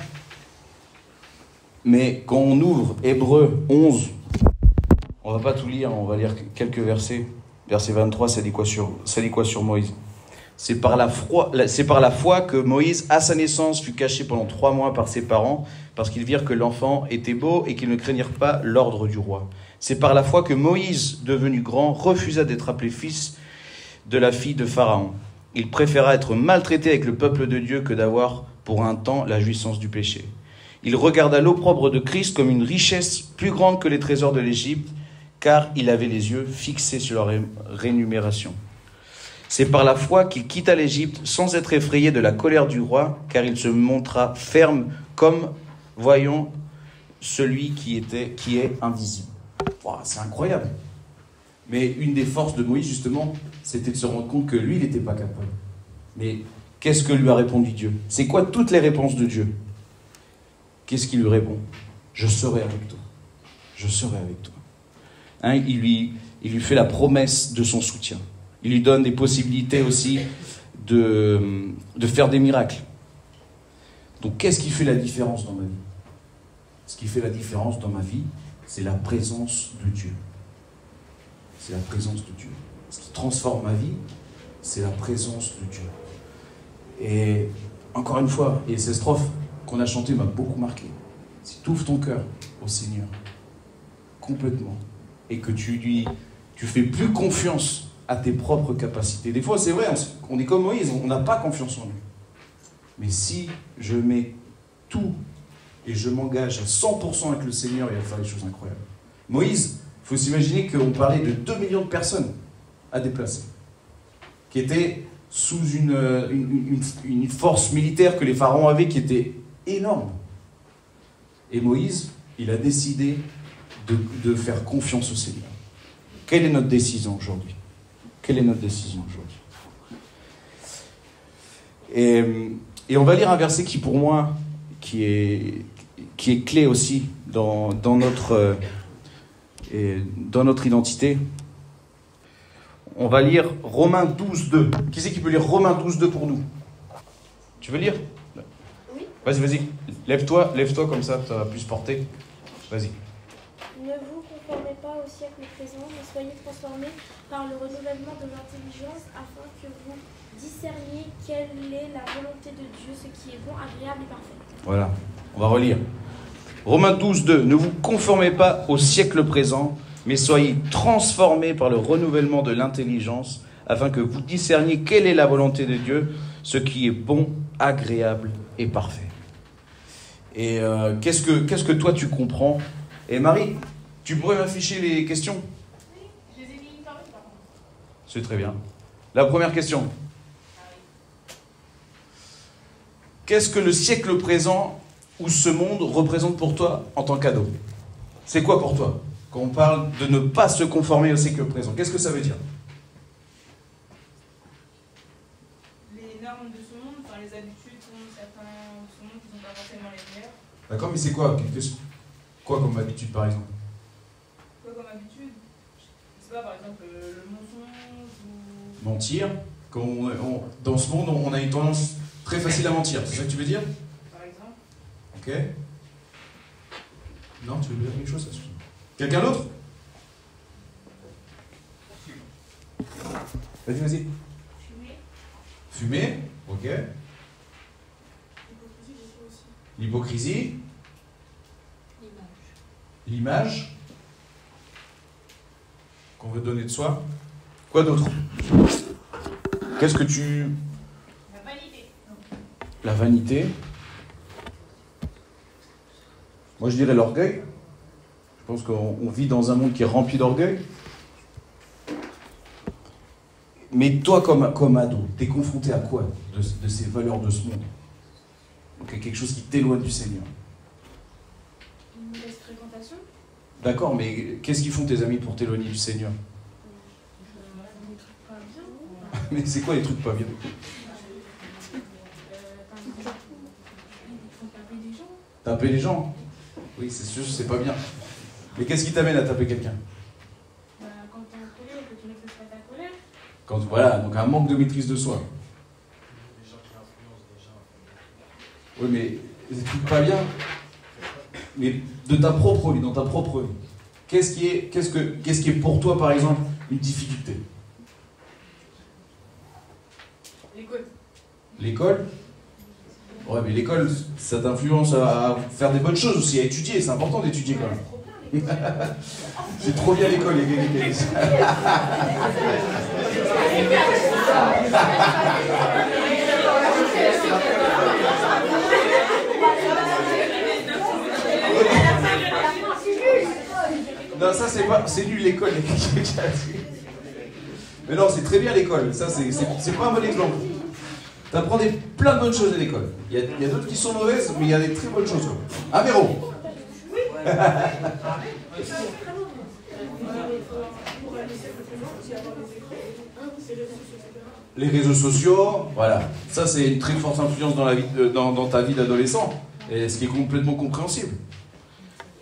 Mais quand on ouvre Hébreux 11, on va pas tout lire, on va lire quelques versets. Verset 23, ça dit quoi sur Moïse? C'est par la foi que Moïse, à sa naissance, fut caché pendant 3 mois par ses parents, parce qu'ils virent que l'enfant était beau et qu'ils ne craignirent pas l'ordre du roi. C'est par la foi que Moïse, devenu grand, refusa d'être appelé fils de la fille de Pharaon. Il préféra être maltraité avec le peuple de Dieu que d'avoir pour un temps la jouissance du péché. Il regarda l'opprobre de Christ comme une richesse plus grande que les trésors de l'Égypte, car il avait les yeux fixés sur leur rémunération. C'est par la foi qu'il quitta l'Égypte sans être effrayé de la colère du roi, car il se montra ferme comme voyant celui qui est invisible. Wow, c'est incroyable. Mais une des forces de Moïse, justement, c'était de se rendre compte que lui, il n'était pas capable. Mais qu'est-ce que lui a répondu Dieu? C'est quoi toutes les réponses de Dieu? Qu'est-ce qu'il lui répond? Je serai avec toi. Je serai avec toi. Hein, il lui fait la promesse de son soutien. Il lui donne des possibilités aussi de faire des miracles. Donc qu'est-ce qui fait la différence dans ma vie? Ce qui fait la différence dans ma vie, c'est la présence de Dieu. C'est la présence de Dieu. Ce qui transforme ma vie, c'est la présence de Dieu. Et encore une fois, et cette strophe qu'on a chantée m'a beaucoup marqué. Si tu ouvres ton cœur au Seigneur, complètement, et que tu fais plus confiance à tes propres capacités. Des fois, c'est vrai, on est comme Moïse, on n'a pas confiance en lui. Mais si je mets tout et je m'engage à 100% avec le Seigneur, il va faire des choses incroyables. Moïse, il faut s'imaginer qu'on parlait de 2 millions de personnes à déplacer, qui étaient sous une force militaire que les pharaons avaient qui était énorme. Et Moïse, il a décidé de faire confiance au Seigneur. Quelle est notre décision aujourd'hui? Quelle est notre décision aujourd'hui? Et on va lire un verset qui, pour moi, qui est clé aussi dans notre identité. On va lire Romains 12, 2. Qui c'est qui peut lire Romains 12, 2 pour nous? Tu veux lire? Oui. Vas-y. Lève-toi comme ça va plus porter. Vas-y. Ne vous conformez pas au siècle présent, mais soyez transformés par le renouvellement de l'intelligence, afin que vous discerniez quelle est la volonté de Dieu, ce qui est bon, agréable et parfait. Voilà, on va relire. Romains 12, 2. Ne vous conformez pas au siècle présent, mais soyez transformés par le renouvellement de l'intelligence, afin que vous discerniez quelle est la volonté de Dieu, ce qui est bon, agréable et parfait. Et qu'est-ce que toi tu comprends? Et Marie, tu pourrais m'afficher les questions? Oui, je les ai mis par contre. C'est très bien. La première question. Qu'est-ce que le siècle présent ou ce monde représente pour toi en tant qu'ado? C'est quoi pour toi? Quand on parle de ne pas se conformer au siècle présent, qu'est-ce que ça veut dire? Les normes de ce monde, enfin les habitudes qu'ont certains de ce monde qui ne sont pas forcément les meilleures. D'accord, mais c'est quoi? Quoi comme habitude par exemple? Quoi comme habitude? Je sais pas, par exemple le mensonge ou... Mentir. Dans ce monde, on a une tendance très facile à mentir. C'est ça que tu veux dire? Par exemple. Ok. Non, tu veux dire quelque chose? Quelqu'un d'autre? Vas-y. Fumer. Fumer, ok. L'hypocrisie. L'image. Qu'on veut donner de soi. Quoi d'autre? Qu'est-ce que tu... La vanité. La vanité. Moi je dirais l'orgueil. Je pense qu'on vit dans un monde qui est rempli d'orgueil. Mais toi, comme ado, t'es confronté à quoi de ces valeurs de ce monde? Donc quelque chose qui t'éloigne du Seigneur. Une mauvaise fréquentation. D'accord, mais qu'est-ce qu'ils font tes amis pour t'éloigner du Seigneur? Des trucs pas bien. Mais c'est quoi les trucs pas bien? Ils font taper des gens. Taper les gens? Oui, c'est sûr, c'est pas bien. Mais qu'est-ce qui t'amène à taper quelqu'un? Quand t'es en colère et que tu n'exprimes pas ta colère. Quand, voilà, donc un manque de maîtrise de soi. Des gens qui influencent des gens. Oui, mais des trucs pas bien. Mais de ta propre vie, dans ta propre vie. Qu'est-ce qui est pour toi, par exemple, une difficulté? L'école. L'école? Ouais, mais l'école, ça t'influence à faire des bonnes choses aussi, à étudier. C'est important d'étudier quand même. C'est trop bien l'école, les gars. Non, ça c'est nul l'école. Mais non, c'est très bien l'école. Ça, c'est pas un bon exemple. T'apprends plein de bonnes choses à l'école. Il y a d'autres qui sont mauvaises, mais il y a des très bonnes choses. Ah, Véro. Les réseaux sociaux, voilà. Ça, c'est une très forte influence dans, dans ta vie d'adolescent. Et ce qui est complètement compréhensible.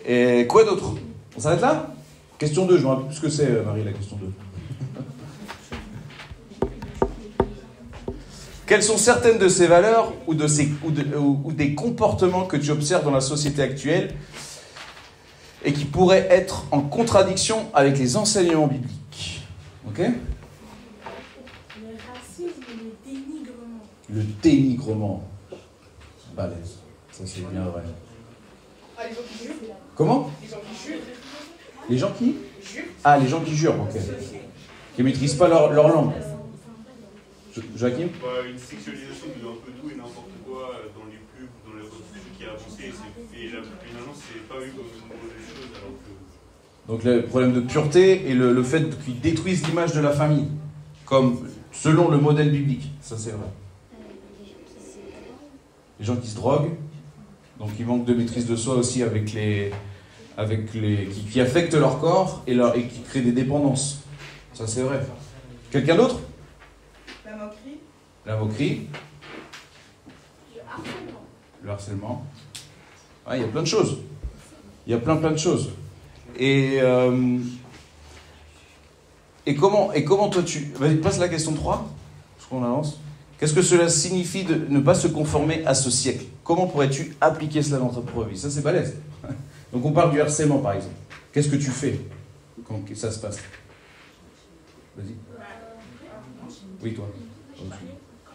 Et quoi d'autre? On s'arrête là? Question 2, je me rappelle plus ce que c'est, Marie, la question 2. Quelles sont certaines de ces valeurs ou des comportements que tu observes dans la société actuelle et qui pourraient être en contradiction avec les enseignements bibliques? Ok? Le racisme et le dénigrement. Le dénigrement. Balèze. Ça, c'est bien vrai. Ah, les gens qui jurent. Comment? Les gens qui jurent. Les gens qui? Jurent. Ah, les gens qui jurent, ok. Qui ne maîtrisent pas leur langue. Joachim? Une sexualisation de un peu tout et n'importe quoi dans les pubs, dans les réseaux sociaux qui a avancé. Et finalement, c'est pas vu comme une mauvaise chose alors que... Donc le problème de pureté et le fait qu'ils détruisent l'image de la famille, comme selon le modèle biblique. Ça, c'est vrai. Les gens qui se droguent, donc ils manquent de maîtrise de soi aussi qui affectent leur corps et qui créent des dépendances. Ça, c'est vrai. Quelqu'un d'autre? La moquerie. La moquerie. Le harcèlement. Le harcèlement. Ah, il y a plein de choses. Il y a plein de choses. Et comment toi tu... Vas-y, passe la question 3, parce qu'on avance. Qu'est-ce que cela signifie de ne pas se conformer à ce siècle? Comment pourrais-tu appliquer cela dans ta propre vie? Ça, c'est balèze. Donc on parle du harcèlement, par exemple. Qu'est-ce que tu fais quand ça se passe? Vas-y. Oui, toi. Quand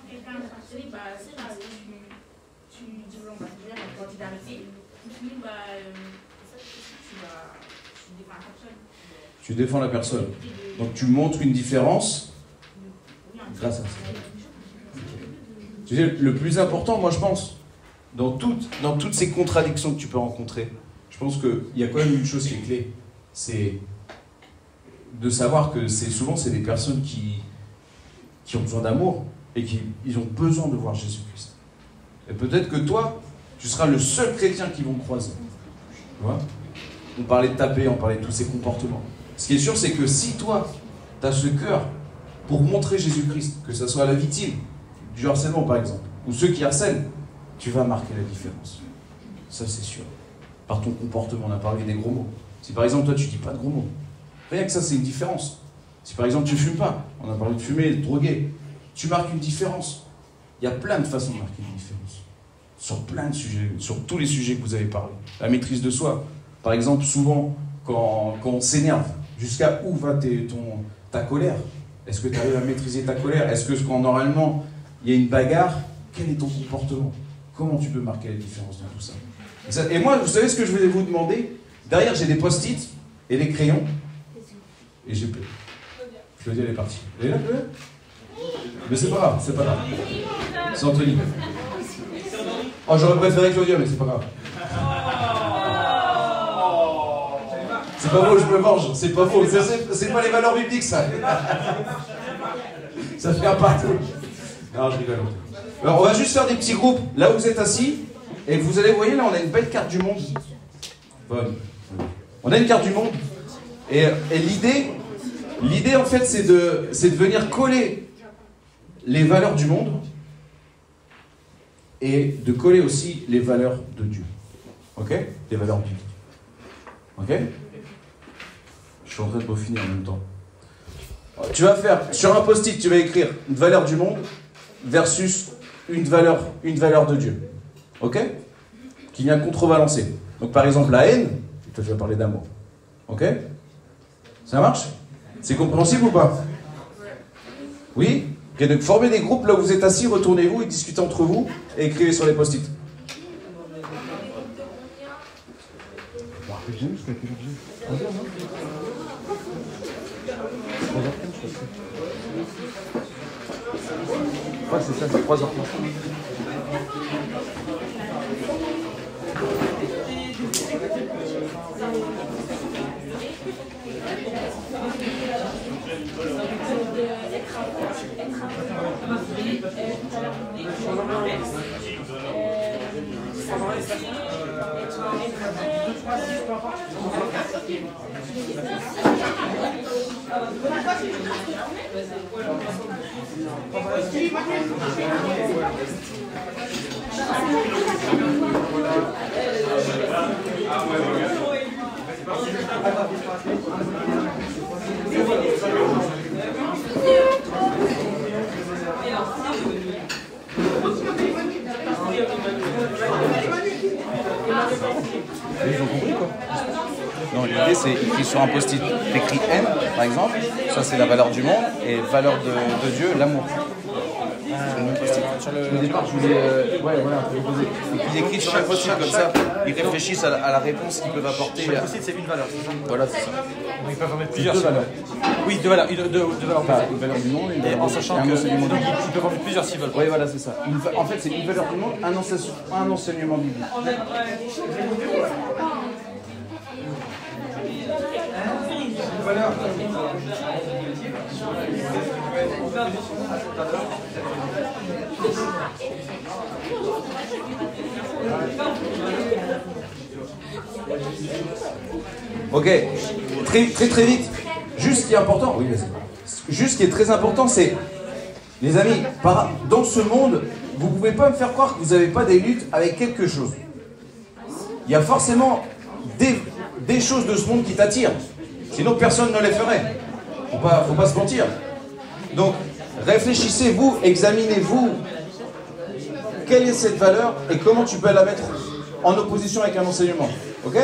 quelqu'un est harcelé, c'est parce que tu développes un quantité d'arrêter. Sinon, tu défends la personne. Tu défends la personne. Donc tu montres une différence grâce à ça. Tu sais, le plus important, moi je pense, dans toutes ces contradictions que tu peux rencontrer, je pense qu'il y a quand même une chose qui est clé. C'est de savoir que souvent c'est des personnes qui ont besoin d'amour et ils ont besoin de voir Jésus-Christ. Et peut-être que toi, tu seras le seul chrétien qu'ils vont croiser. Tu vois? On parlait de taper, on parlait de tous ces comportements. Ce qui est sûr, c'est que si toi, tu as ce cœur pour montrer Jésus-Christ, que ce soit la victime du harcèlement par exemple, ou ceux qui harcèlent, tu vas marquer la différence. Ça, c'est sûr. Par ton comportement, on a parlé des gros mots. Si par exemple, toi, tu dis pas de gros mots, rien que ça, c'est une différence. Si par exemple, tu fumes pas, on a parlé de fumer, de droguer, tu marques une différence. Il y a plein de façons de marquer une différence. Sur plein de sujets, sur tous les sujets que vous avez parlé. La maîtrise de soi. Par exemple, souvent, quand on s'énerve, jusqu'à où va ta colère? Est-ce que tu arrives à maîtriser ta colère? Est-ce que quand normalement, il y a une bagarre, quel est ton comportement? Comment tu peux marquer la différence dans tout ça? Et moi, vous savez ce que je vais vous demander? Derrière, j'ai des post-it et des crayons. Et j'ai... Claudia, elle est partie. Elle est là, Claudia? Mais c'est pas grave, c'est pas grave. C'est Anthony. Oh, j'aurais préféré Claudia, mais c'est pas grave. C'est pas faux, je me venge, c'est pas faux. C'est pas les valeurs bibliques, ça. Ça fait un partout. Non, je rigole. Alors, on va juste faire des petits groupes là où vous êtes assis. Et vous allez, vous voyez, là, on a une belle carte du monde. Bonne. On a une carte du monde. Et l'idée, en fait, c'est de venir coller les valeurs du monde et de coller aussi les valeurs de Dieu. Ok? Les valeurs bibliques. Ok? Je suis en train de peaufiner en même temps. Tu vas faire, sur un post-it, tu vas écrire une valeur du monde versus une valeur de Dieu. Ok? Qui vient contrebalancer. Donc par exemple, la haine, toi tu vas parler d'amour. Ok? Ça marche? C'est compréhensible ou pas? Oui? Ok, donc formez des groupes là où vous êtes assis, retournez-vous et discutez entre vous et écrivez sur les post-it. Ouais, c'est ça, c'est 3h30. Ils ont compris quoi? Non, l'idée c'est écrit sur un post-it. T'écris haine, par exemple, ça c'est la valeur du monde, et valeur de Dieu, l'amour. Sur le départ, je vous ai. Ouais, voilà, ils écrivent sur un post-it comme ça, ils réfléchissent à la réponse qu'ils peuvent apporter. Chaque post-it, c'est une valeur, c'est ça? Voilà, c'est ça. Donc ils peuvent en mettre plusieurs. Deux valeurs. Oui, deux valeurs. Deux valeurs. Enfin, une valeur du monde et une valeur en sachant du qu'ils monde. peuvent en mettre plusieurs s'ils veulent. Oui, voilà, c'est ça. En fait, c'est une valeur du monde, un enseignement biblique. Ok, très vite. Juste ce qui est important, oui, juste ce qui est très important, c'est, les amis, dans ce monde, vous ne pouvez pas me faire croire que vous n'avez pas des luttes avec quelque chose. Il y a forcément des choses de ce monde qui t'attirent. Sinon, personne ne les ferait. Faut pas se mentir. Donc, réfléchissez-vous, examinez-vous. Quelle est cette valeur et comment tu peux la mettre en opposition avec un enseignement. Ok ?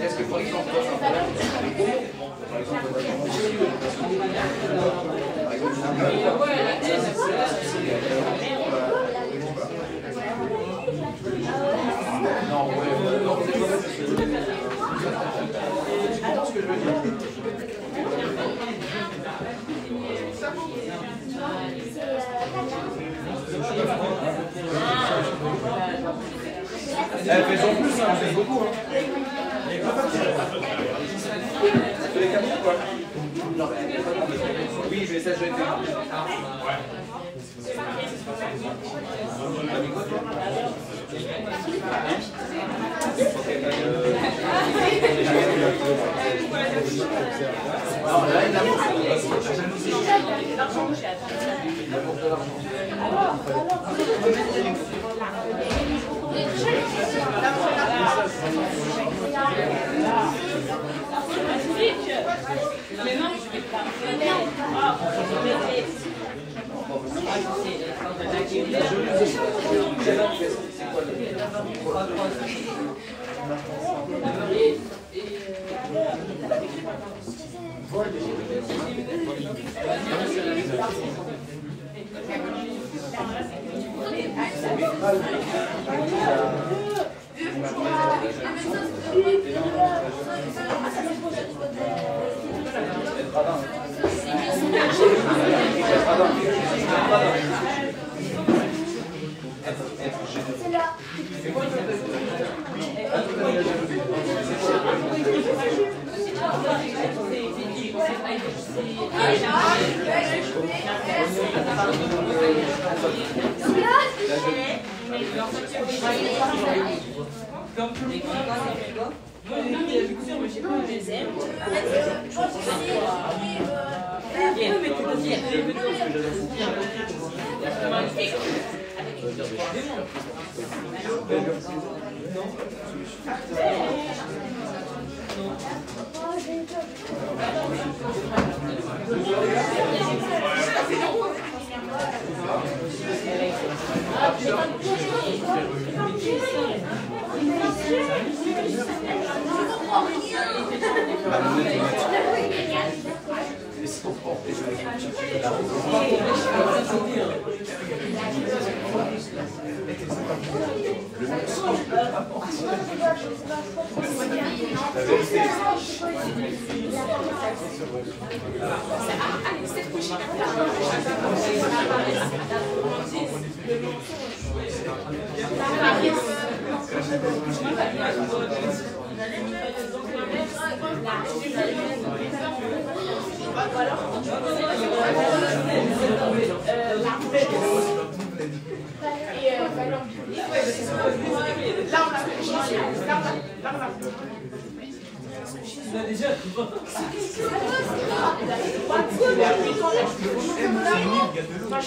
Est-ce que par exemple, Faisons plus, hein, fais beaucoup. Oui, je vais ça, je vais faire.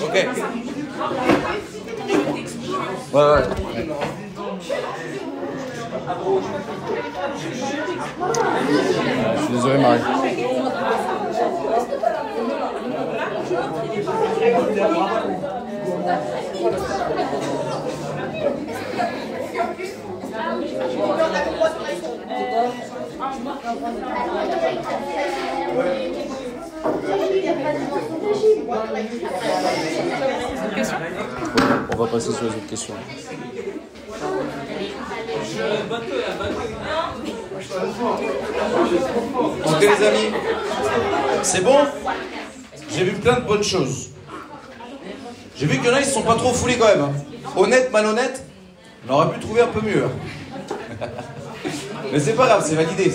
Ok. Ouais. Je suis désolé, Marie. On va passer sur les autres questions. Ok les amis, c'est bon? J'ai vu plein de bonnes choses. J'ai vu qu'il y en a, ils se sont pas trop foulés quand même. Hein. Honnête, malhonnête, on aurait pu trouver un peu mieux. Mais c'est pas grave, c'est validé.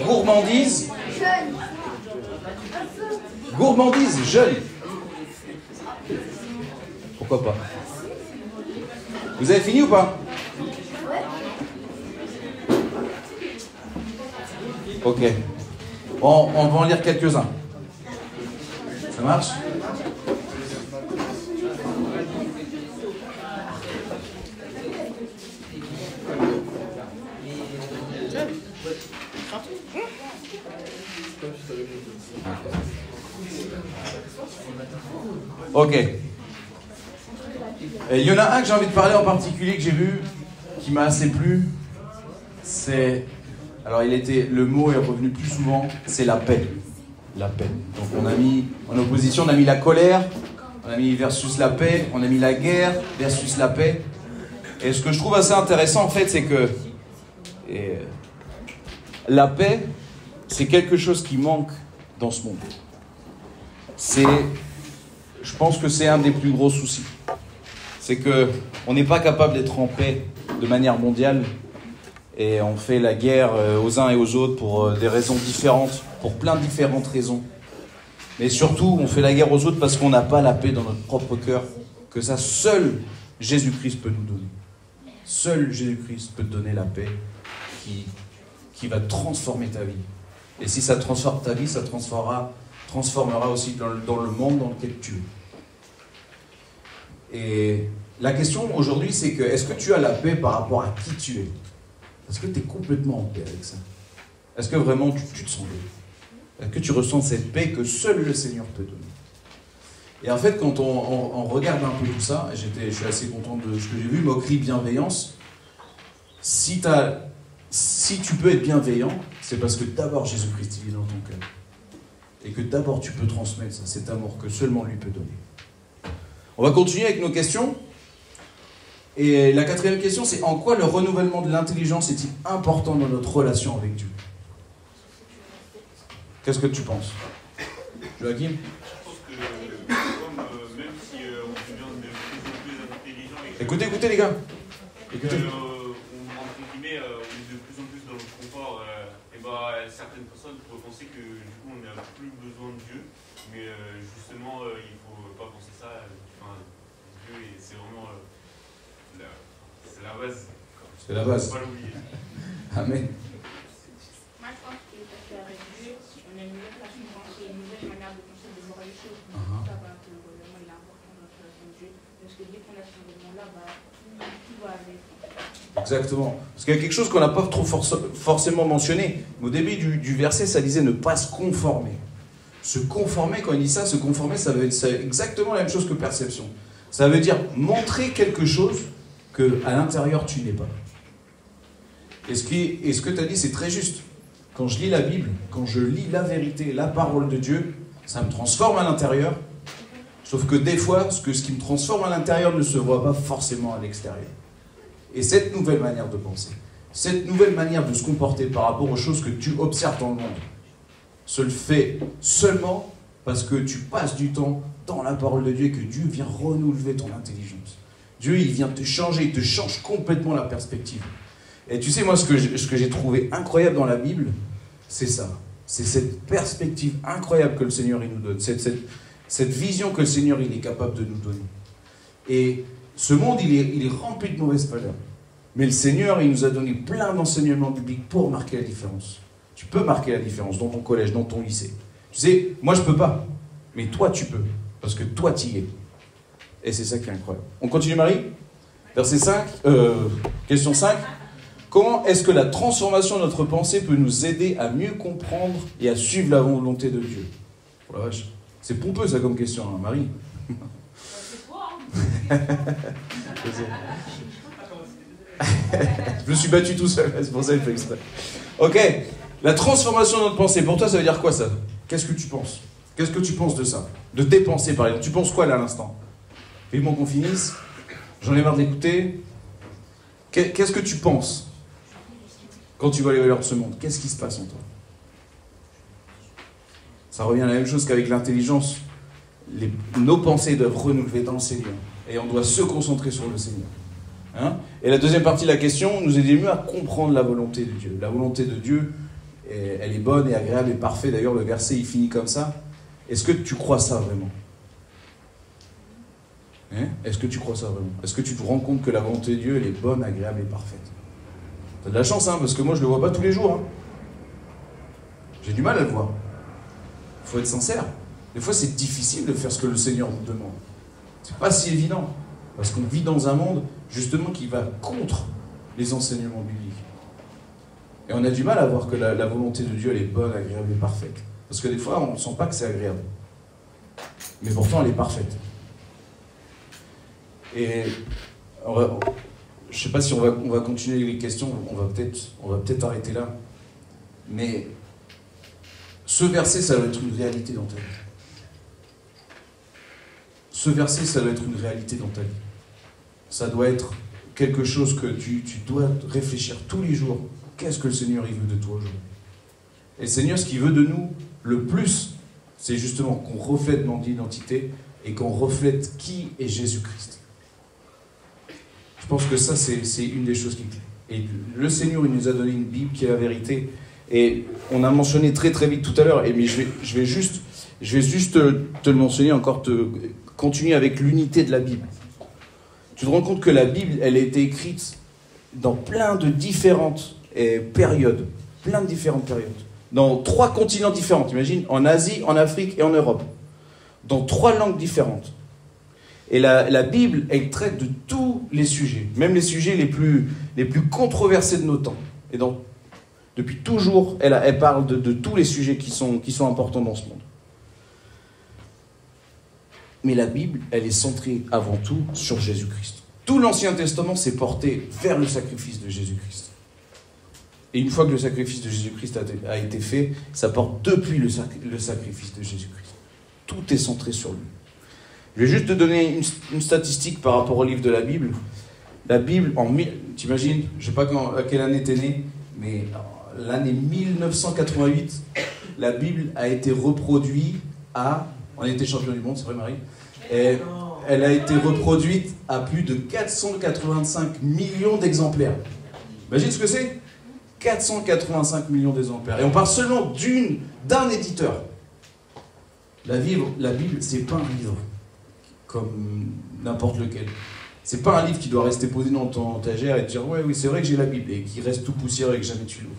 Gourmandise. Gourmandise, jeune. Pourquoi pas? Vous avez fini ou pas? Ok. Bon, on va en lire quelques-uns. Ça marche? Ok. Il y en a un que j'ai envie de parler en particulier que j'ai vu, qui m'a assez plu. C'est... Alors le mot est revenu plus souvent, c'est la paix. La paix. Donc on a mis, en opposition, on a mis la colère, on a mis versus la paix, on a mis la guerre versus la paix. Et ce que je trouve assez intéressant en fait, c'est que la paix, c'est quelque chose qui manque dans ce monde. je pense que c'est un des plus gros soucis. C'est qu'on n'est pas capable d'être en paix de manière mondiale et on fait la guerre aux uns et aux autres pour des raisons différentes, pour plein de différentes raisons. Mais surtout, on fait la guerre aux autres parce qu'on n'a pas la paix dans notre propre cœur, que ça, seul Jésus-Christ peut nous donner. Seul Jésus-Christ peut te donner la paix qui va transformer ta vie. Et si ça transforme ta vie, ça transformera aussi dans le monde dans lequel tu es. Et la question aujourd'hui, c'est que est-ce que tu as la paix par rapport à qui tu es? Est-ce que tu es complètement en paix avec ça? Est-ce que vraiment tu te sens bien? Est-ce que tu ressens cette paix que seul le Seigneur peut donner? Et en fait, quand on regarde un peu tout ça, je suis assez content de ce que j'ai vu, moquerie, bienveillance. Si tu peux être bienveillant, c'est parce que d'abord Jésus-Christ il est dans ton cœur. Et que d'abord tu peux transmettre ça, cet amour que seulement lui peut donner. On va continuer avec nos questions. Et la 4e question, c'est en quoi le renouvellement de l'intelligence est-il important dans notre relation avec Dieu? Qu'est-ce que tu penses, Joachim? Je pense que même si on devient de plus en plus intelligent et que, Écoutez les gars. Écoutez. entre guillemets, on est de plus en plus dans le confort, et certaines personnes pourraient penser que du coup on n'a plus besoin de Dieu, mais justement il ne faut pas penser ça. Dieu c'est vraiment c'est la base. C'est la base. Faut pas l'oublier. Amen. Moi, je pense que parce qu'avec Dieu, on a une nouvelle façon de penser, une nouvelle manière de penser, de voir les choses. Ça va que le renouvellement il est important dans notre relation de Dieu. Parce que dès qu'on a ce renouvellement-là, tout va avec. Exactement. Parce qu'il y a quelque chose qu'on n'a pas trop forcément mentionné. Au début du verset, ça disait ne pas se conformer. Se conformer, quand il dit ça, se conformer, ça veut être exactement la même chose que perception. Ça veut dire montrer quelque chose qu'à l'intérieur tu n'es pas. Et ce que tu as dit, c'est très juste. Quand je lis la Bible, quand je lis la vérité, la parole de Dieu, ça me transforme à l'intérieur. Sauf que des fois, ce qui me transforme à l'intérieur ne se voit pas forcément à l'extérieur. Et cette nouvelle manière de penser, cette nouvelle manière de se comporter par rapport aux choses que tu observes dans le monde, se le fait seulement parce que tu passes du temps dans la parole de Dieu et que Dieu vient renouveler ton intelligence. Dieu, il vient te changer, il te change complètement la perspective. Et tu sais, moi, ce que j'ai trouvé incroyable dans la Bible, c'est ça. C'est cette perspective incroyable que le Seigneur il nous donne, cette vision que le Seigneur il est capable de nous donner. Et ce monde, il est rempli de mauvaises valeurs. Mais le Seigneur, il nous a donné plein d'enseignements bibliques pour marquer la différence. Tu peux marquer la différence dans ton collège, dans ton lycée. Tu sais, moi, je ne peux pas. Mais toi, tu peux. Parce que toi, tu y es. Et c'est ça qui est incroyable. On continue, Marie? Verset 5, question 5. Comment est-ce que la transformation de notre pensée peut nous aider à mieux comprendre et à suivre la volonté de Dieu? Oh la vache. C'est pompeux, ça, comme question, hein, Marie. Je me suis battu tout seul, c'est pour ça que je fais exprès. Ok, la transformation de notre pensée, pour toi ça veut dire quoi ça? Qu'est-ce que tu penses? Qu'est-ce que tu penses de ça? De tes pensées par exemple, tu penses quoi là à l'instant? Vivement qu'on finisse, j'en ai marre d'écouter. Qu'est-ce que tu penses quand tu vois les valeurs de ce monde? Qu'est-ce qui se passe en toi? Ça revient à la même chose qu'avec l'intelligence. Nos pensées doivent renouveler dans le Seigneur. Et on doit se concentrer sur le Seigneur. Hein? Et la deuxième partie de la question nous aide mieux à comprendre la volonté de Dieu. La volonté de Dieu, elle est bonne et agréable et parfaite. D'ailleurs, le verset, il finit comme ça. Est-ce que tu crois ça vraiment? Hein? Est-ce que tu crois ça vraiment? Est-ce que tu te rends compte que la volonté de Dieu, elle est bonne, agréable et parfaite? T'as de la chance, hein, parce que moi, je ne le vois pas tous les jours. Hein. J'ai du mal à le voir. Il faut être sincère. Des fois, c'est difficile de faire ce que le Seigneur nous demande. C'est pas si évident. Parce qu'on vit dans un monde, justement, qui va contre les enseignements bibliques. Et on a du mal à voir que la volonté de Dieu, elle est bonne, agréable et parfaite. Parce que des fois, on ne sent pas que c'est agréable. Mais pourtant, elle est parfaite. Et je ne sais pas si on va continuer les questions, on va peut-être arrêter là. Mais ce verset, ça doit être une réalité dans ta vie. Ce verset, ça doit être une réalité dans ta vie. Ça doit être quelque chose que tu dois réfléchir tous les jours. Qu'est-ce que le Seigneur il veut de toi aujourd'hui? Et le Seigneur, ce qu'il veut de nous, le plus, C'est justement qu'on reflète notre identité et qu'on reflète qui est Jésus-Christ. Je pense que ça, c'est une des choses qui est clé. Et le Seigneur, il nous a donné une Bible qui est la vérité. Et on a mentionné très très vite tout à l'heure, mais je vais juste te le mentionner encore, continuer avec l'unité de la Bible. Tu te rends compte que la Bible, elle a été écrite dans plein de différentes périodes. Plein de différentes périodes. Dans 3 continents différents, t'imagines ? En Asie, en Afrique et en Europe. Dans 3 langues différentes. Et la Bible, elle traite de tous les sujets, même les sujets les plus controversés de nos temps. Et depuis toujours, elle parle de tous les sujets qui sont importants dans ce monde. Mais la Bible, elle est centrée avant tout sur Jésus-Christ. Tout l'Ancien Testament s'est porté vers le sacrifice de Jésus-Christ. Et une fois que le sacrifice de Jésus-Christ a été fait, ça porte depuis le sacrifice de Jésus-Christ. Tout est centré sur lui. Je vais juste te donner une statistique par rapport au livre de la Bible. La Bible, t'imagines, je ne sais pas à quelle année t'es né, mais l'année 1988, la Bible a été reproduite on a été champion du monde, c'est vrai Marie, et elle a été reproduite à plus de 485 millions d'exemplaires. Imagine ce que c'est ? 485 millions d'exemplaires. Et on parle seulement d'un éditeur. La Bible, c'est pas un livre comme n'importe lequel. C'est pas un livre qui doit rester posé dans ton étagère et te dire oui, c'est vrai que j'ai la Bible, et qui reste tout poussiéreux et que jamais tu l'ouvres.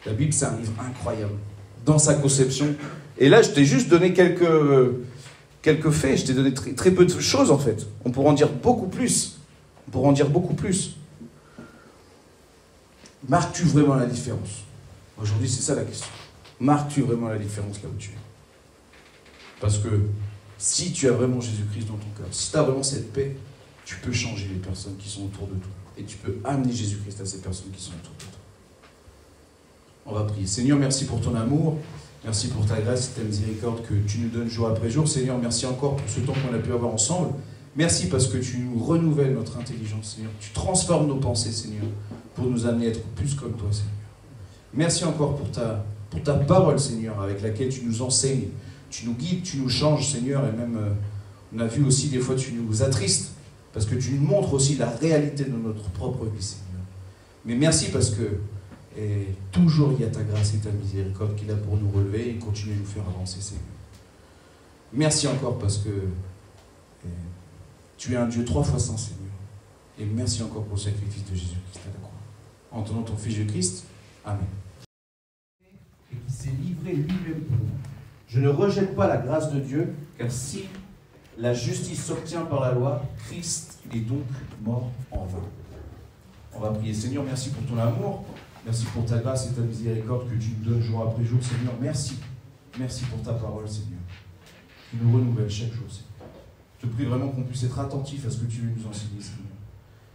La Bible, c'est un livre incroyable dans sa conception. Et là, je t'ai juste donné quelques faits, je t'ai donné très peu de choses en fait. On pourrait en dire beaucoup plus. Marques-tu vraiment la différence ? Aujourd'hui, c'est ça la question. Marques-tu vraiment la différence là où tu es ? Parce que si tu as vraiment Jésus-Christ dans ton cœur, si tu as vraiment cette paix, tu peux changer les personnes qui sont autour de toi. Et tu peux amener Jésus-Christ à ces personnes qui sont autour de toi. On va prier. Seigneur, merci pour ton amour. Merci pour ta grâce et ta miséricorde que tu nous donnes jour après jour. Seigneur, merci encore pour ce temps qu'on a pu avoir ensemble. Merci parce que tu nous renouvelles notre intelligence, Seigneur. Tu transformes nos pensées, Seigneur, pour nous amener à être plus comme toi, Seigneur. Merci encore pour ta parole, Seigneur, avec laquelle tu nous enseignes. Tu nous guides, tu nous changes, Seigneur, et même, on a vu aussi, des fois, tu nous attristes, parce que tu nous montres aussi la réalité de notre propre vie, Seigneur. Mais merci parce que toujours il y a ta grâce et ta miséricorde qui est là pour nous relever et continuer à nous faire avancer, Seigneur. Merci encore parce que tu es un Dieu 3 fois saint, Seigneur. Et merci encore pour le sacrifice de Jésus-Christ à la croix. En ton nom, ton Fils Jésus-Christ. Amen. Et qui s'est livré lui-même pour nous. Je ne rejette pas la grâce de Dieu, car si la justice s'obtient par la loi, Christ est donc mort en vain. On va prier. Seigneur, merci pour ton amour. Merci pour ta grâce et ta miséricorde que tu nous donnes jour après jour, Seigneur. Merci. Merci pour ta parole, Seigneur. Tu nous renouvelles chaque jour, Seigneur. Je te prie vraiment qu'on puisse être attentif à ce que tu veux nous enseigner, Seigneur.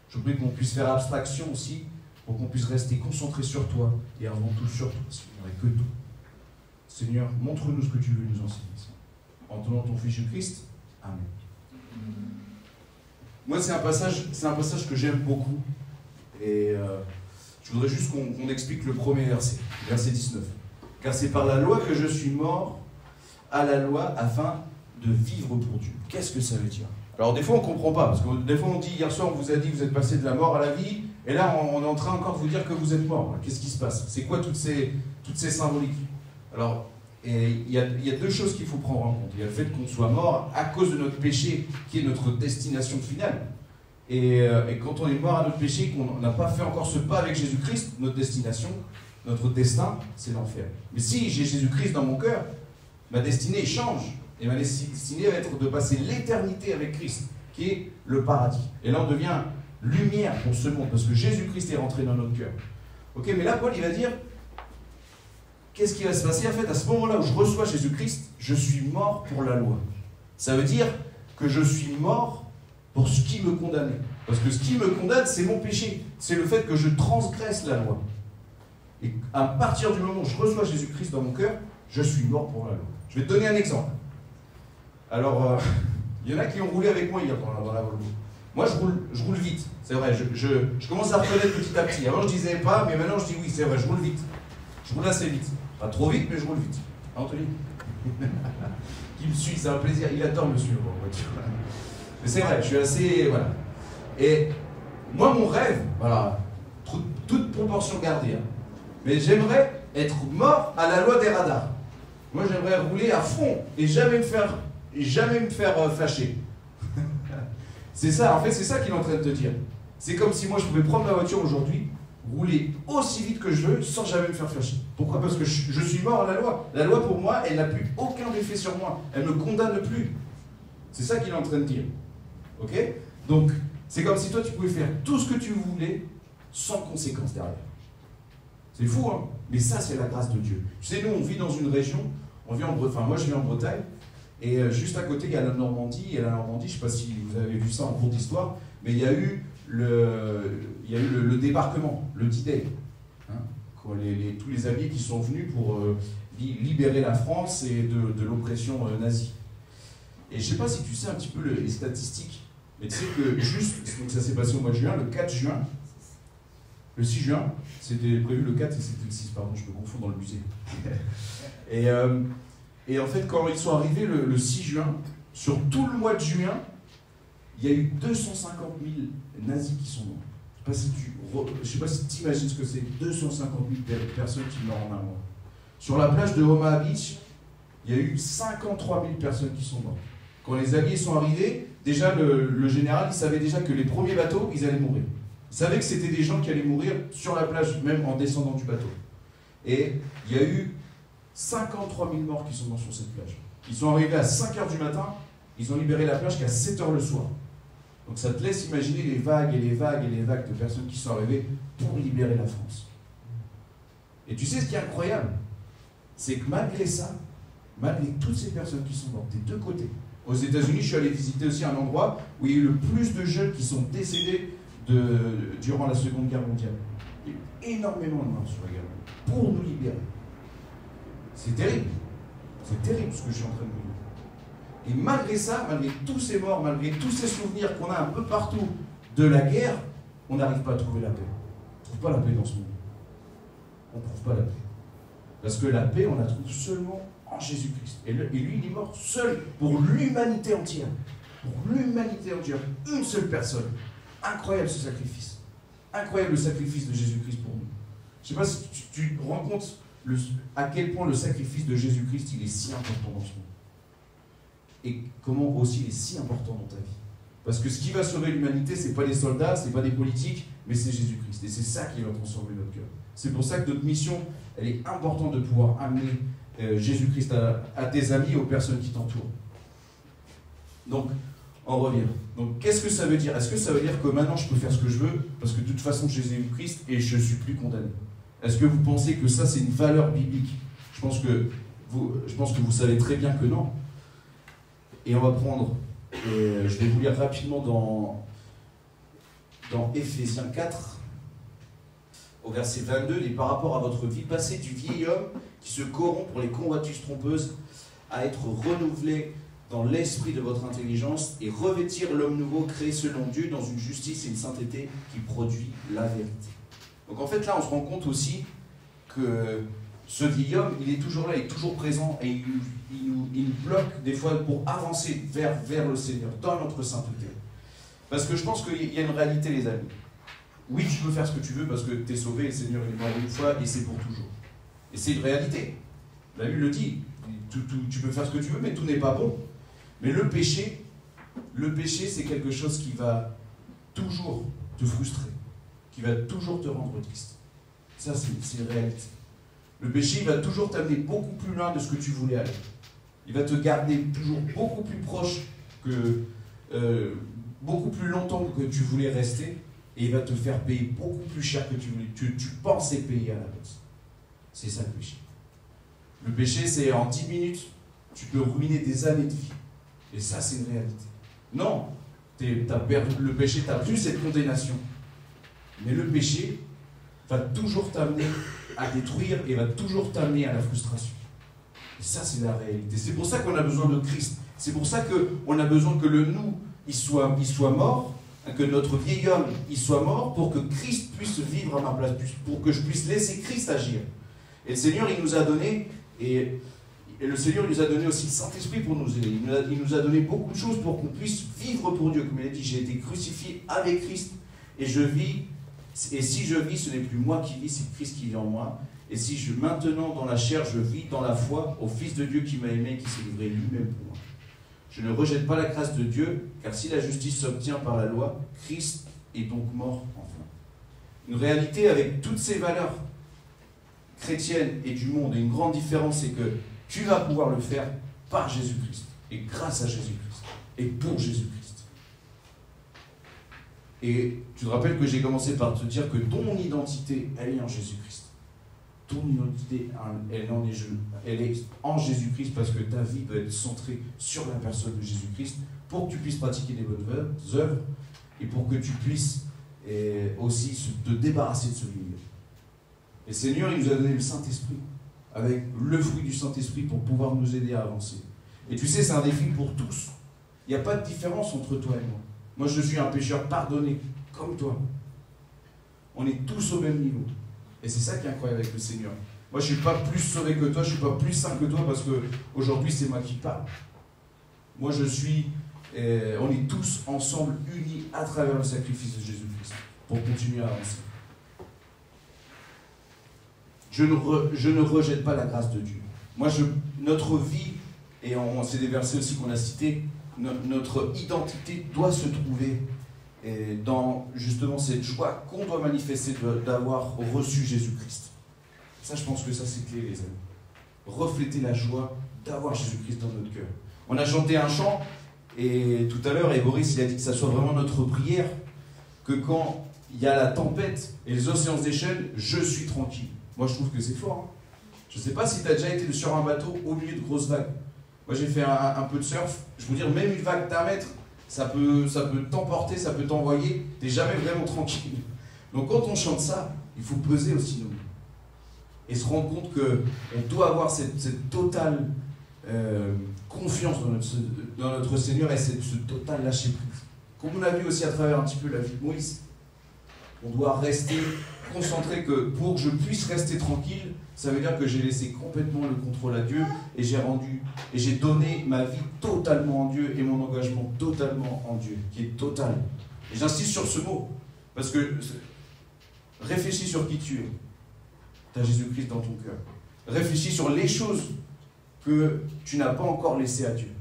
Je prie qu'on puisse faire abstraction aussi, pour qu'on puisse rester concentré sur toi, et avant tout sur toi, Seigneur, et que toi. Seigneur, montre-nous ce que tu veux nous enseigner, Seigneur. En ton nom, ton Fils Jésus-Christ. Amen. Moi, c'est un passage que j'aime beaucoup, et je voudrais juste qu'on explique le premier verset, verset 19. Car c'est par la loi que je suis mort à la loi afin de vivre pour Dieu. Qu'est-ce que ça veut dire? Alors des fois on ne comprend pas, parce que des fois on dit, hier soir on vous a dit que vous êtes passé de la mort à la vie, et là on est en train encore de vous dire que vous êtes mort. Qu'est-ce qui se passe? C'est quoi toutes ces symboliques? Alors, il y a 2 choses qu'il faut prendre en compte. Il y a le fait qu'on soit mort à cause de notre péché, qui est notre destination finale. Et quand on est mort à notre péché, qu'on n'a pas fait encore ce pas avec Jésus-Christ, notre destination, notre destin, c'est l'enfer. Mais si j'ai Jésus-Christ dans mon cœur, ma destinée change. Et ma destinée va être de passer l'éternité avec Christ, qui est le paradis. Et là, on devient lumière pour ce monde, parce que Jésus-Christ est rentré dans notre cœur. Ok, mais là, Paul, il va dire, qu'est-ce qui va se passer? En fait, à ce moment-là où je reçois Jésus-Christ, je suis mort pour la loi. Ça veut dire que je suis mort pour ce qui me condamnait. Parce que ce qui me condamne, c'est mon péché. C'est le fait que je transgresse la loi. Et à partir du moment où je reçois Jésus-Christ dans mon cœur, je suis mort pour la loi. Je vais te donner un exemple. Alors, il y en a qui ont roulé avec moi hier dans la Volvo. Moi, je roule vite. C'est vrai, je commence à reconnaître petit à petit. Avant, je disais pas, mais maintenant, je dis oui, c'est vrai, je roule vite. Je roule assez vite. Pas trop vite, mais je roule vite. Hein, Anthony? qui me suit, c'est un plaisir. Il adore me suivre en voiture. Mais c'est vrai, je suis assez... Voilà. Et moi, mon rêve, voilà, toute proportion gardée, hein, mais j'aimerais être mort à la loi des radars. Moi, j'aimerais rouler à fond et jamais me faire flasher. C'est ça, en fait, c'est ça qu'il est en train de te dire. C'est comme si moi, je pouvais prendre ma voiture aujourd'hui, rouler aussi vite que je veux, sans jamais me faire flasher. Pourquoi? Parce que je suis mort à la loi. La loi, pour moi, elle n'a plus aucun effet sur moi. Elle ne me condamne plus. C'est ça qu'il est en train de dire. Ok? Donc, c'est comme si toi, tu pouvais faire tout ce que tu voulais, sans conséquence derrière. C'est fou, hein? Mais ça, c'est la grâce de Dieu. Tu sais, nous, on vit dans une région, moi, je vis en Bretagne, et juste à côté, il y a la Normandie, et la Normandie, je ne sais pas si vous avez vu ça en cours d'histoire, mais il y a eu le débarquement, le D-Day, hein, tous les alliés qui sont venus pour libérer la France et de l'oppression nazie. Et je ne sais pas si tu sais un petit peu les statistiques, mais tu sais que donc ça s'est passé au mois de juin, le 4 juin, le 6 juin, c'était prévu le 4 et c'était le 6, pardon, je me confonds dans le musée. Et en fait, quand ils sont arrivés le 6 juin, sur tout le mois de juin, il y a eu 250 000 nazis qui sont morts. Je ne sais pas si tu imagines ce que c'est, 250 000 personnes qui meurent en un mois. Sur la plage de Omaha Beach, il y a eu 53 000 personnes qui sont mortes. Quand les alliés sont arrivés, déjà le général, il savait déjà que les premiers bateaux, ils allaient mourir. Il savait que c'était des gens qui allaient mourir sur la plage, même en descendant du bateau. Et il y a eu 53 000 morts qui sont morts sur cette plage. Ils sont arrivés à 5 h du matin, ils ont libéré la plage qu'à 7 h le soir. Donc ça te laisse imaginer les vagues et les vagues et les vagues de personnes qui sont arrivées pour libérer la France. Et tu sais ce qui est incroyable? C'est que malgré ça, malgré toutes ces personnes qui sont mortes des deux côtés, aux États-Unis, je suis allé visiter aussi un endroit où il y a eu le plus de jeunes qui sont décédés durant la Seconde Guerre mondiale. Il y a eu énormément de morts sur la guerre pour nous libérer. C'est terrible. C'est terrible ce que je suis en train de vous dire. Et malgré ça, malgré tous ces morts, malgré tous ces souvenirs qu'on a un peu partout de la guerre, on n'arrive pas à trouver la paix. On ne trouve pas la paix dans ce monde. On ne trouve pas la paix. Parce que la paix, on la trouve seulement en Jésus-Christ. Et lui, il est mort seul pour l'humanité entière. Pour l'humanité entière. Une seule personne. Incroyable ce sacrifice. Incroyable le sacrifice de Jésus-Christ pour nous. Je ne sais pas si tu te rends compte à quel point le sacrifice de Jésus-Christ, il est si important dans ce monde. Et comment aussi il est si important dans ta vie. Parce que ce qui va sauver l'humanité, ce n'est pas les soldats, ce n'est pas des politiques, mais c'est Jésus-Christ. Et c'est ça qui va transformer notre cœur. C'est pour ça que notre mission, elle est importante de pouvoir amener Jésus-Christ à tes amis et aux personnes qui t'entourent. Donc, on revient. Donc, qu'est-ce que ça veut dire? Est-ce que ça veut dire que maintenant je peux faire ce que je veux, parce que de toute façon j'ai Jésus-Christ et je ne suis plus condamné? Est-ce que vous pensez que ça c'est une valeur biblique? Je pense que vous savez très bien que non. Et on va prendre, je vais vous lire rapidement dans Éphésiens 4, au verset 22, et par rapport à votre vie passée du vieil homme qui se corrompt pour les convoitises trompeuses, à être renouvelé dans l'esprit de votre intelligence et revêtir l'homme nouveau créé selon Dieu dans une justice et une sainteté qui produit la vérité. Donc en fait là on se rend compte aussi que ce vieil homme il est toujours là, il est toujours présent et il nous bloque des fois pour avancer vers le Seigneur dans notre sainteté. Parce que je pense qu'il y a une réalité les amis. Oui tu peux faire ce que tu veux parce que tu es sauvé, le Seigneur est mort une fois et c'est pour toujours. Et c'est une réalité. La Bible le dit, tu peux faire ce que tu veux mais tout n'est pas bon. Mais le péché c'est quelque chose qui va toujours te frustrer, qui va toujours te rendre triste. Ça, c'est une réalité. Le péché, il va toujours t'amener beaucoup plus loin de ce que tu voulais aller. Il va te garder toujours beaucoup plus proche beaucoup plus longtemps que tu voulais rester, et il va te faire payer beaucoup plus cher que tu pensais payer à la base. C'est ça le péché. Le péché, c'est en 10 minutes, tu peux ruiner des années de vie. Et ça, c'est une réalité. Non, le péché, tu n'as plus cette condamnation. Mais le péché va toujours t'amener à détruire et va toujours t'amener à la frustration. Et ça, c'est la réalité. C'est pour ça qu'on a besoin de Christ. C'est pour ça qu'on a besoin que le nous, il soit mort, que notre vieil homme, il soit mort, pour que Christ puisse vivre à ma place, pour que je puisse laisser Christ agir. Et le Seigneur, il nous a donné, et Et le Seigneur nous a donné aussi le Saint-Esprit pour nous aider. Il nous a donné beaucoup de choses pour qu'on puisse vivre pour Dieu. Comme il a dit, j'ai été crucifié avec Christ et je vis. Et si je vis, ce n'est plus moi qui vis, c'est Christ qui vit en moi. Et si maintenant dans la chair, je vis dans la foi au Fils de Dieu qui m'a aimé et qui s'est livré lui-même pour moi. Je ne rejette pas la grâce de Dieu, car si la justice s'obtient par la loi, Christ est donc mort enfin. Une réalité avec toutes ces valeurs chrétiennes et du monde, et une grande différence, c'est que tu vas pouvoir le faire par Jésus-Christ, et grâce à Jésus-Christ, et pour Jésus-Christ. Et tu te rappelles que j'ai commencé par te dire que ton identité, elle est en Jésus-Christ. Ton identité, elle est en Jésus-Christ parce que ta vie doit être centrée sur la personne de Jésus-Christ pour que tu puisses pratiquer des bonnes œuvres et pour que tu puisses aussi te débarrasser de ce milieu. Et le Seigneur, il nous a donné le Saint-Esprit avec le fruit du Saint-Esprit pour pouvoir nous aider à avancer. Et tu sais, c'est un défi pour tous. Il n'y a pas de différence entre toi et moi. Moi, je suis un pécheur pardonné, comme toi. On est tous au même niveau. Et c'est ça qui est incroyable avec le Seigneur. Moi, je ne suis pas plus sauvé que toi, je ne suis pas plus saint que toi, parce qu'aujourd'hui, c'est moi qui parle. Moi, on est tous ensemble, unis à travers le sacrifice de Jésus-Christ, pour continuer à avancer. Je ne rejette pas la grâce de Dieu. Moi, notre vie, et c'est des versets aussi qu'on a cités, notre identité doit se trouver dans justement cette joie qu'on doit manifester d'avoir reçu Jésus-Christ. Ça, je pense que ça, c'est clé, les amis. Refléter la joie d'avoir Jésus-Christ dans notre cœur. On a chanté un chant, et tout à l'heure, et Boris, il a dit que ça soit vraiment notre prière, que quand il y a la tempête et les océans se déchaînent, je suis tranquille. Moi, je trouve que c'est fort. Hein. Je ne sais pas si tu as déjà été sur un bateau au milieu de grosses vagues. Moi, j'ai fait un peu de surf. Je veux dire, même une vague d'1 mètre, ça peut t'emporter, ça peut t'envoyer. Tu n'es jamais vraiment tranquille. Donc, quand on chante ça, il faut peser aussi nous. Et se rendre compte qu'on doit avoir cette totale confiance dans notre Seigneur et ce total lâcher-prise. Comme on a vu aussi à travers un petit peu la vie de Moïse, on doit rester concentré que pour que je puisse rester tranquille, ça veut dire que j'ai laissé complètement le contrôle à Dieu et j'ai donné ma vie totalement en Dieu et mon engagement totalement en Dieu, qui est total. Et j'insiste sur ce mot, parce que réfléchis sur qui tu es. Tu as Jésus-Christ dans ton cœur. Réfléchis sur les choses que tu n'as pas encore laissées à Dieu.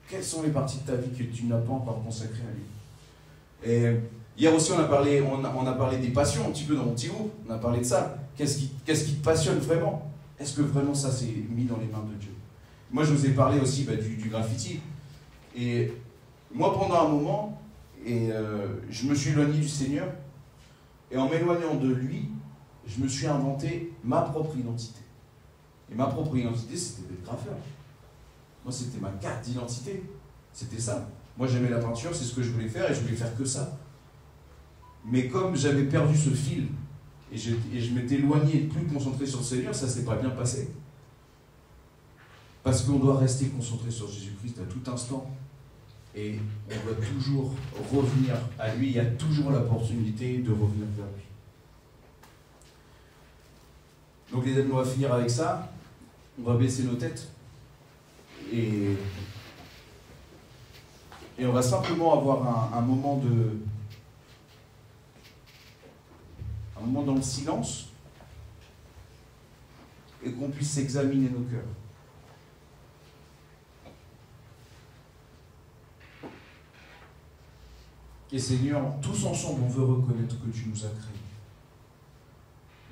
Quelles sont les parties de ta vie que tu n'as pas encore consacrées à lui? Et hier aussi, on a parlé des passions, un petit peu dans mon petit groupe. On a parlé de ça. Qu'est-ce qui te passionne vraiment? Est-ce que vraiment ça s'est mis dans les mains de Dieu? Moi, je vous ai parlé aussi du graffiti. Et moi, pendant un moment, je me suis éloigné du Seigneur. Et en m'éloignant de lui, je me suis inventé ma propre identité. Et ma propre identité, c'était d'être graffeur. Moi, c'était ma carte d'identité. C'était ça. Moi, j'aimais la peinture, c'est ce que je voulais faire, et je voulais faire que ça. Mais comme j'avais perdu ce fil, et je m'étais éloigné et plus concentré sur le Seigneur, ça ne s'est pas bien passé. Parce qu'on doit rester concentré sur Jésus-Christ à tout instant. Et on doit toujours revenir à lui. Il y a toujours l'opportunité de revenir vers lui. Donc les amis, on va finir avec ça. On va baisser nos têtes. Et on va simplement avoir un moment dans le silence et qu'on puisse examiner nos cœurs. Et Seigneur, tous ensemble, on veut reconnaître que tu nous as créés.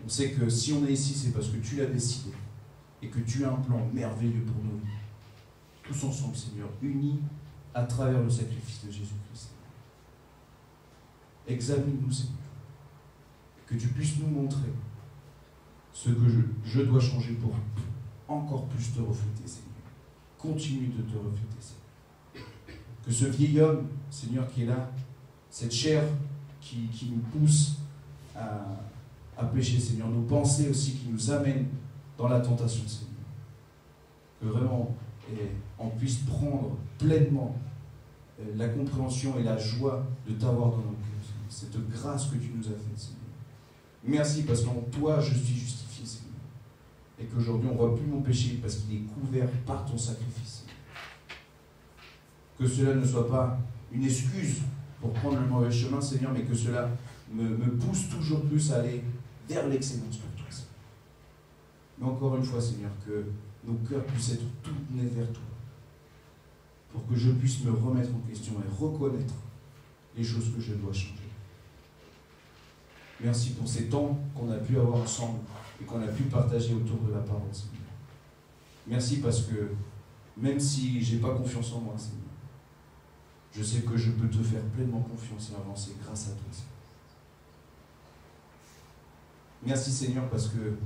On sait que si on est ici, c'est parce que tu l'as décidé et que tu as un plan merveilleux pour nos vies. Tous ensemble, Seigneur, unis à travers le sacrifice de Jésus-Christ. Examine-nous, Seigneur. Que tu puisses nous montrer ce que je dois changer pour encore plus te refléter, Seigneur. Continue de te refléter, Seigneur. Que ce vieil homme, Seigneur, qui est là, cette chair qui nous pousse à pécher, Seigneur, nos pensées aussi qui nous amènent dans la tentation, Seigneur. Que vraiment, on puisse prendre pleinement la compréhension et la joie de t'avoir dans nos cœurs, Seigneur. Cette grâce que tu nous as faite, Seigneur. Merci parce qu'en toi, je suis justifié, Seigneur. et qu'aujourd'hui on ne voit plus mon péché parce qu'il est couvert par ton sacrifice. Que cela ne soit pas une excuse pour prendre le mauvais chemin, Seigneur, mais que cela me pousse toujours plus à aller vers l'excellence pour toi. Seigneur. Mais encore une fois, Seigneur, que nos cœurs puissent être tournés vers toi, pour que je puisse me remettre en question et reconnaître les choses que je dois changer. Merci pour ces temps qu'on a pu avoir ensemble et qu'on a pu partager autour de la parole, Seigneur. Merci parce que même si je n'ai pas confiance en moi, Seigneur, je sais que je peux te faire pleinement confiance et avancer grâce à toi, Seigneur. Merci, Seigneur, parce que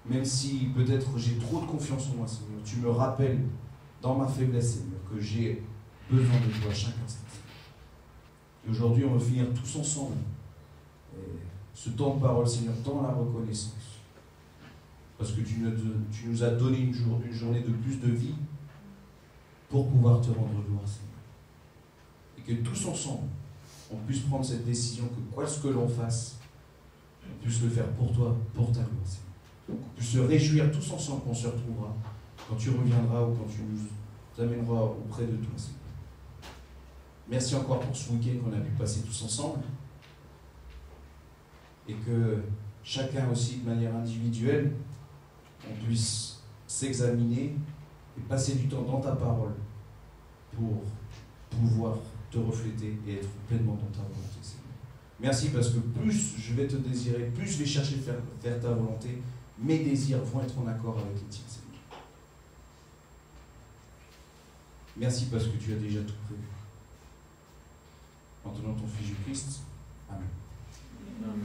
même si peut-être j'ai trop de confiance en moi, Seigneur, tu me rappelles dans ma faiblesse, Seigneur, que j'ai besoin de toi à chaque instant. Et aujourd'hui, on va finir tous ensemble ce temps de parole, Seigneur, dans la reconnaissance. Parce que tu nous as donné une journée de plus de vie pour pouvoir te rendre gloire, Seigneur. Et que tous ensemble, on puisse prendre cette décision que quoi ce que l'on fasse, on puisse le faire pour toi, pour ta gloire, Seigneur. Qu'on puisse se réjouir tous ensemble qu'on se retrouvera quand tu reviendras ou quand tu nous amèneras auprès de toi, Seigneur. Merci encore pour ce week-end qu'on a pu passer tous ensemble. Et que chacun aussi, de manière individuelle, on puisse s'examiner et passer du temps dans ta parole pour pouvoir te refléter et être pleinement dans ta volonté, Seigneur. Merci parce que plus je vais te désirer, plus je vais chercher à faire ta volonté, mes désirs vont être en accord avec les tiens, Seigneur. Merci parce que tu as déjà tout prévu. En tenant ton Fils Jésus-Christ. Amen. Amen.